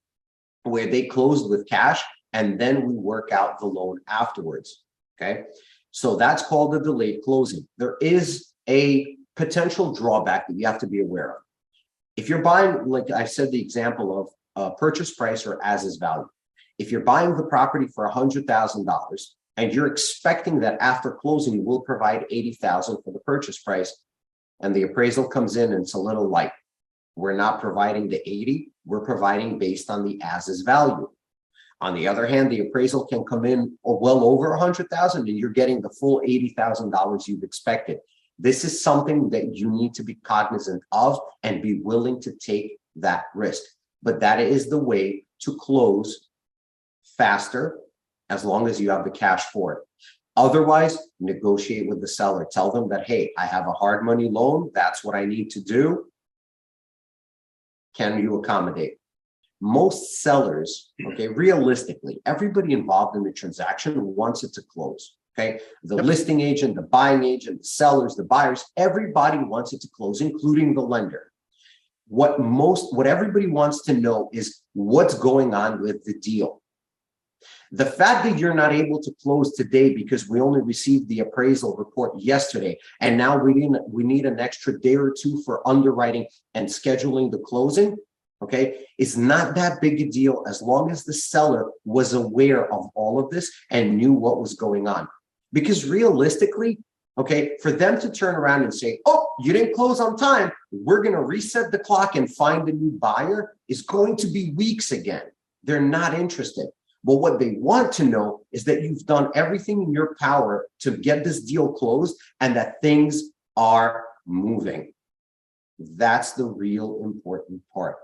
where they closed with cash, and then we work out the loan afterwards. Okay. So that's called a delayed closing. There is a potential drawback that you have to be aware of. If you're buying, like I said, the example of purchase price or as is value. If you're buying the property for $100,000 and you're expecting that after closing, we'll provide $80,000 for the purchase price, and the appraisal comes in and it's a little light, we're not providing the 80, we're providing based on the as is value. On the other hand, the appraisal can come in well over 100,000 and you're getting the full $80,000 you've expected. This is something that you need to be cognizant of and be willing to take that risk. But that is the way to close faster, as long as you have the cash for it. Otherwise, negotiate with the seller. Tell them that, hey, I have a hard money loan. That's what I need to do. Can you accommodate? Most sellers, okay, realistically, everybody involved in the transaction wants it to close. Okay. The listing agent, the buying agent, the sellers, the buyers, everybody wants it to close, including the lender. What everybody wants to know is what's going on with the deal. The fact that you're not able to close today because we only received the appraisal report yesterday, and now we need an extra day or two for underwriting and scheduling the closing, okay, is not that big a deal as long as the seller was aware of all of this and knew what was going on. Because realistically, okay, for them to turn around and say, oh, you didn't close on time, we're going to reset the clock and find a new buyer is going to be weeks again. They're not interested. But what they want to know is that you've done everything in your power to get this deal closed and that things are moving. That's the real important part.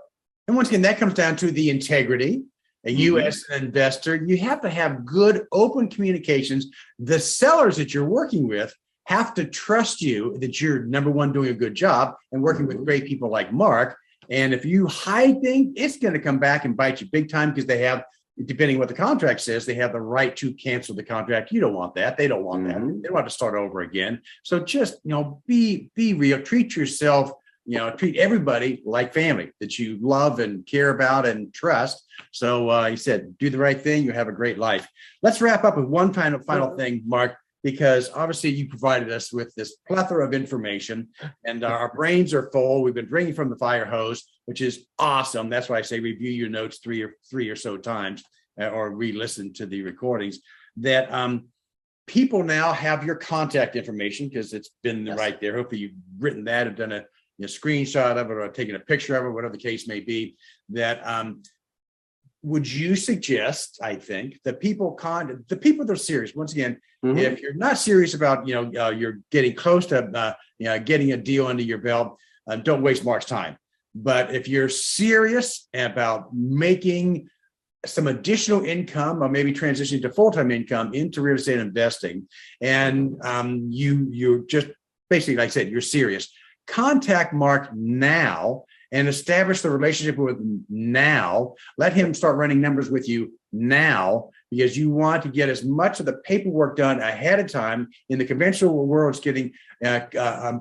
And once again, that comes down to the integrity. You as an investor, you have to have good, open communications. The sellers that you're working with have to trust you that you're, number one, doing a good job and working with great people like Mark. And if you hide things, it's going to come back and bite you big time because they have, depending on what the contract says, they have the right to cancel the contract. You don't want that. They don't want that. They want to start over again. So just, be real, treat yourself, treat everybody like family that you love and care about and trust. So he said, do the right thing. You have a great life. Let's wrap up with one final thing, Mark, because obviously you provided us with this plethora of information and our brains are full. We've been drinking from the fire hose, which is awesome. That's why I say review your notes three or so times or re-listen to the recordings. That people now have your contact information because it's been right there. Hopefully you've written that and done a screenshot of it or taken a picture of it, whatever the case may be. That would you suggest, I think, that the people that are serious, once again, if you're not serious about, you're getting close to, getting a deal under your belt, don't waste Mark's time. But if you're serious about making some additional income or maybe transitioning to full-time income into real estate investing, and you're just basically, like I said, you're serious, contact Mark now and establish the relationship with him now. Let him start running numbers with you now, because you want to get as much of the paperwork done ahead of time. In the conventional world, it's getting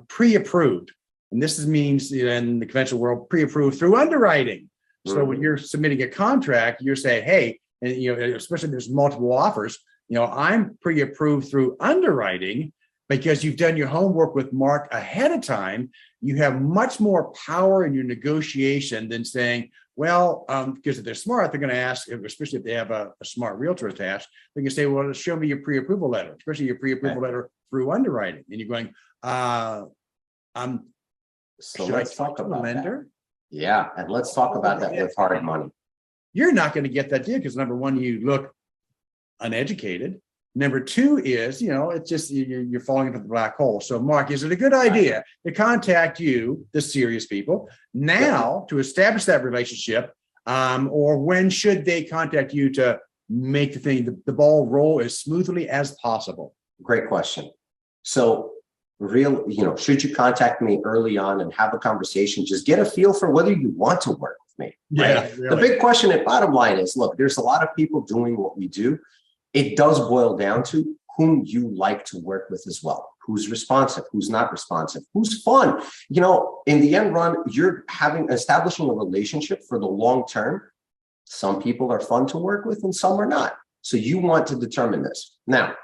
pre-approved. And this means in the conventional world, pre-approved through underwriting. So when you're submitting a contract, you're saying, hey, and especially if there's multiple offers, I'm pre-approved through underwriting. Because you've done your homework with Mark ahead of time, you have much more power in your negotiation than saying, well, because if they're smart, they're going to ask, especially if they have a smart realtor attached, they can say, well, show me your pre-approval letter, especially your pre-approval letter through underwriting. And you're going, so let's talk about lender. Yeah, and let's talk about that with hard money. You're not going to get that deal because number one, you look uneducated. Number two is, it's just you're falling into the black hole. So, Mark, is it a good idea to contact you, the serious people, now to establish that relationship, or when should they contact you to make the ball roll as smoothly as possible? Great question. So, should you contact me early on and have a conversation? Just get a feel for whether you want to work with me. Yeah, right? Really. The big question at bottom line is, look, there's a lot of people doing what we do. It does boil down to whom you like to work with as well. Who's responsive, who's not responsive, who's fun. In the end run, you're establishing a relationship for the long term. Some people are fun to work with and some are not. So you want to determine this. Now,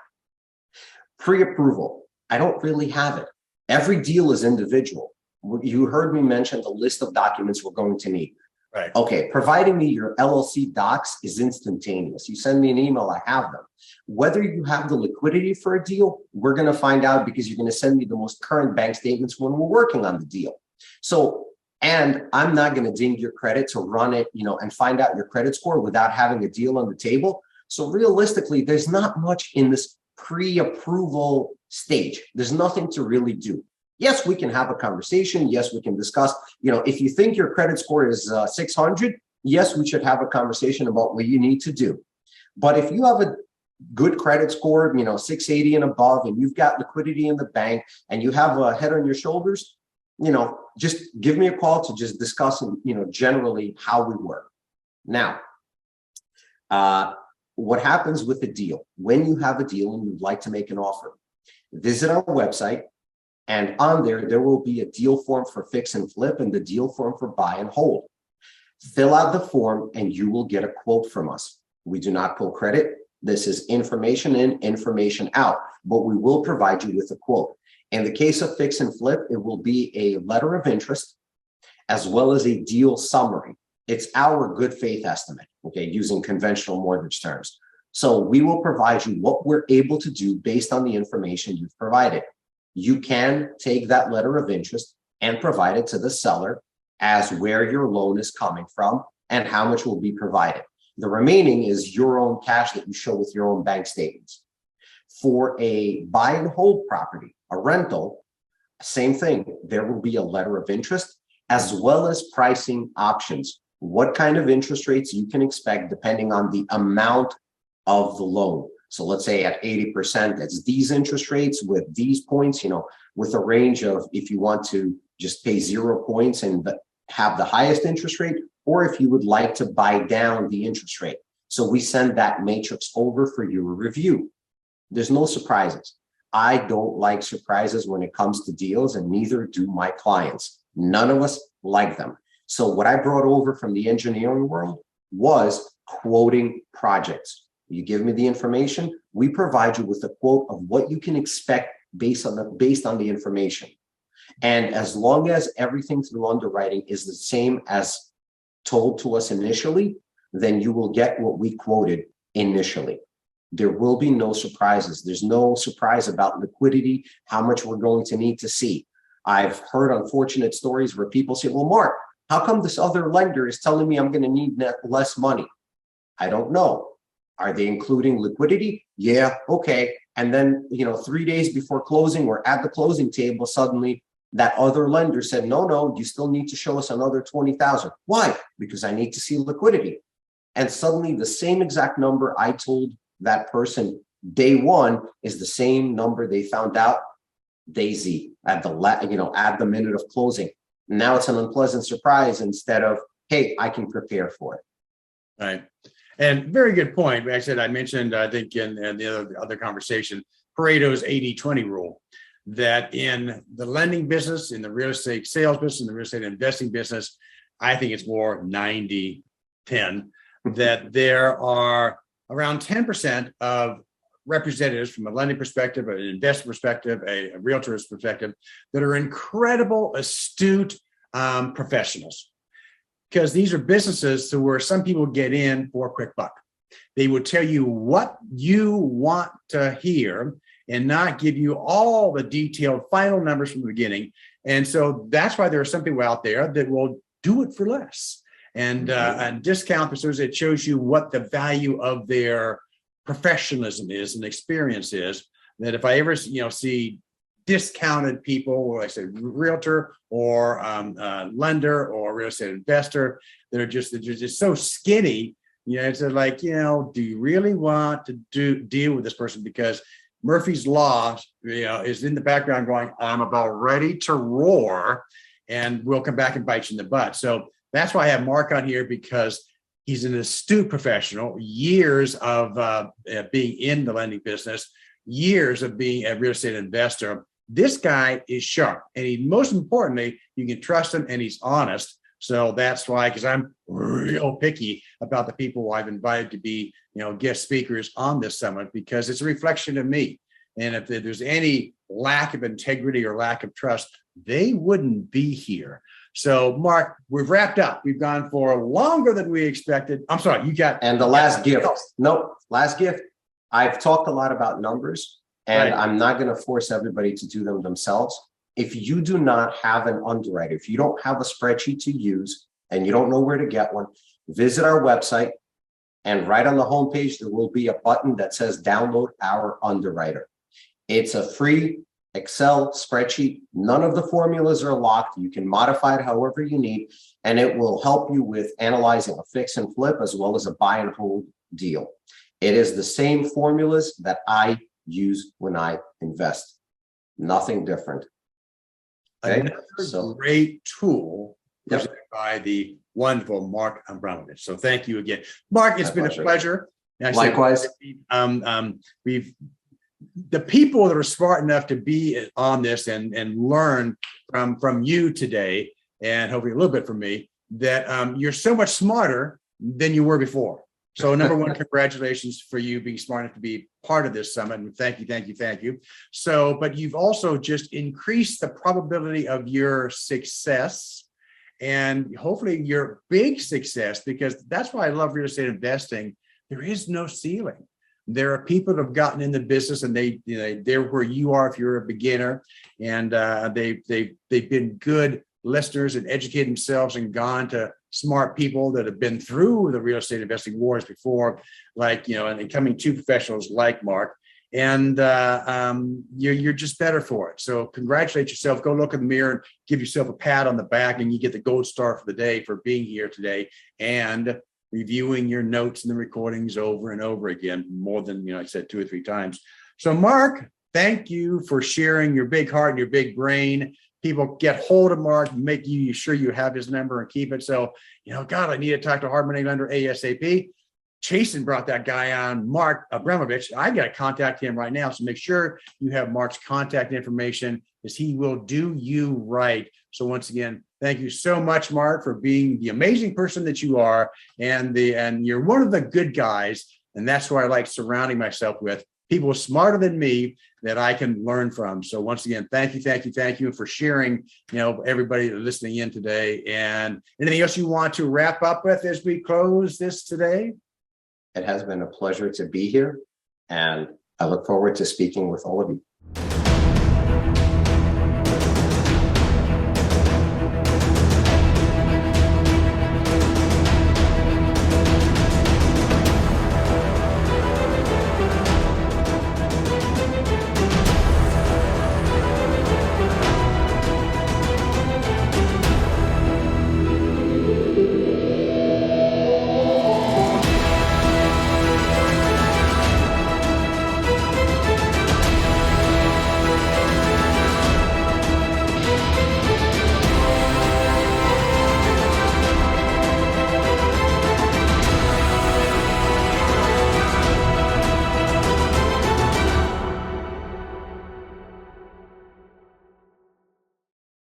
pre-approval, I don't really have it. Every deal is individual. You heard me mention the list of documents we're going to need. Right. Okay, providing me your LLC docs is instantaneous. You send me an email, I have them. Whether you have the liquidity for a deal, we're going to find out because you're going to send me the most current bank statements when we're working on the deal. So, and I'm not going to ding your credit to run it, and find out your credit score without having a deal on the table. So realistically, there's not much in this pre-approval stage. There's nothing to really do. Yes, we can have a conversation. Yes, we can discuss, if you think your credit score is 600, yes, we should have a conversation about what you need to do. But if you have a good credit score, 680 and above, and you've got liquidity in the bank and you have a head on your shoulders, just give me a call to just discuss, generally how we work. Now, what happens with a deal, when you have a deal and you'd like to make an offer, visit our website, and on there will be a deal form for fix and flip and the deal form for buy and hold. Fill out the form and you will get a quote from us. We do not pull credit. This is information in, information out, but we will provide you with a quote. In the case of fix and flip, it will be a letter of interest as well as a deal summary. It's our good faith estimate, okay, using conventional mortgage terms. So we will provide you what we're able to do based on the information you've provided. You can take that letter of interest and provide it to the seller as where your loan is coming from and how much will be provided. The remaining is your own cash that you show with your own bank statements. For a buy and hold property, a rental, same thing. There will be a letter of interest as well as pricing options. What kind of interest rates you can expect depending on the amount of the loan. So let's say at 80%, it's these interest rates with these points, with a range of, if you want to just pay 0 points and have the highest interest rate, or if you would like to buy down the interest rate. So we send that matrix over for your review. There's no surprises. I don't like surprises when it comes to deals, and neither do my clients. None of us like them. So what I brought over from the engineering world was quoting projects. You give me the information, we provide you with a quote of what you can expect based on the information. And as long as everything through underwriting is the same as told to us initially, then you will get what we quoted initially. There will be no surprises. There's no surprise about liquidity, how much we're going to need to see. I've heard unfortunate stories where people say, well, Mark, how come this other lender is telling me I'm going to need less money? I don't know. Are they including liquidity? Yeah, okay. And then, 3 days before closing or at the closing table, suddenly that other lender said, no, you still need to show us another 20,000. Why? Because I need to see liquidity. And suddenly the same exact number I told that person day one is the same number they found out day Z at the minute of closing. Now it's an unpleasant surprise instead of, hey, I can prepare for it. Right. And very good point. I mentioned, I think in the other conversation, Pareto's 80-20 rule, that in the lending business, in the real estate sales business, in the real estate investing business, I think it's more 90-10, that there are around 10% of representatives from a lending perspective, an investor perspective, a realtor's perspective, that are incredible, astute professionals. Because these are businesses where some people get in for a quick buck. They will tell you what you want to hear and not give you all the detailed final numbers from the beginning. And so that's why there are some people out there that will do it for less and discount because it shows you what the value of their professionalism is and experience is. That if I ever see discounted people, like I say, realtor or lender or real estate investor, they're just so skinny. It's like, do you really want to deal with this person? Because Murphy's Law, is in the background going, I'm about ready to roar, and we'll come back and bite you in the butt. So that's why I have Mark on here, because he's an astute professional, years of being in the lending business, years of being a real estate investor. This guy is sharp, and most importantly, you can trust him, and he's honest. So that's why, because I'm real picky about the people I've invited to be, guest speakers on this summit, because it's a reflection of me. And if there's any lack of integrity or lack of trust, they wouldn't be here. So, Mark, we've wrapped up. We've gone for longer than we expected. I'm sorry, you got. And the last gift. No, last gift. I've talked a lot about numbers, and I'm not going to force everybody to do them themselves. If you do not have an underwriter, if you don't have a spreadsheet to use and you don't know where to get one, visit our website, and right on the homepage, there will be a button that says download our underwriter. It's a free Excel spreadsheet. None of the formulas are locked. You can modify it however you need, and it will help you with analyzing a fix and flip as well as a buy and hold deal. It is the same formulas that I use when I invest. Nothing different. Okay? Another great tool presented by the wonderful Mark Abramovich. So thank you again. Mark, it's been a pleasure. And I Likewise. We've the people that are smart enough to be on this and learn from you today, and hopefully a little bit from me, that you're so much smarter than you were before. So number one, congratulations for you being smart enough to be part of this summit. And thank you. So, but you've also just increased the probability of your success and hopefully your big success, because that's why I love real estate investing. There is no ceiling. There are people that have gotten in the business and they're where you are if you're a beginner, and they've been good listeners and educated themselves and gone to smart people that have been through the real estate investing wars before, like, and becoming two professionals like Mark, and you're just better for it. So congratulate yourself, go look in the mirror and give yourself a pat on the back, and you get the gold star for the day for being here today and reviewing your notes and the recordings over and over again, more than, I said 2 or 3 times. So Mark, thank you for sharing your big heart and your big brain. People get hold of Mark, make you sure you have his number and keep it. So, God, I need to talk to hard money lender ASAP. Chasen brought that guy on, Mark Abramovich. I got to contact him right now. So make sure you have Mark's contact information, because he will do you right. So once again, thank you so much, Mark, for being the amazing person that you are. And you're one of the good guys. And that's who I like surrounding myself with, people smarter than me that I can learn from. So once again, thank you for sharing, everybody listening in today. And anything else you want to wrap up with as we close this today? It has been a pleasure to be here, and I look forward to speaking with all of you.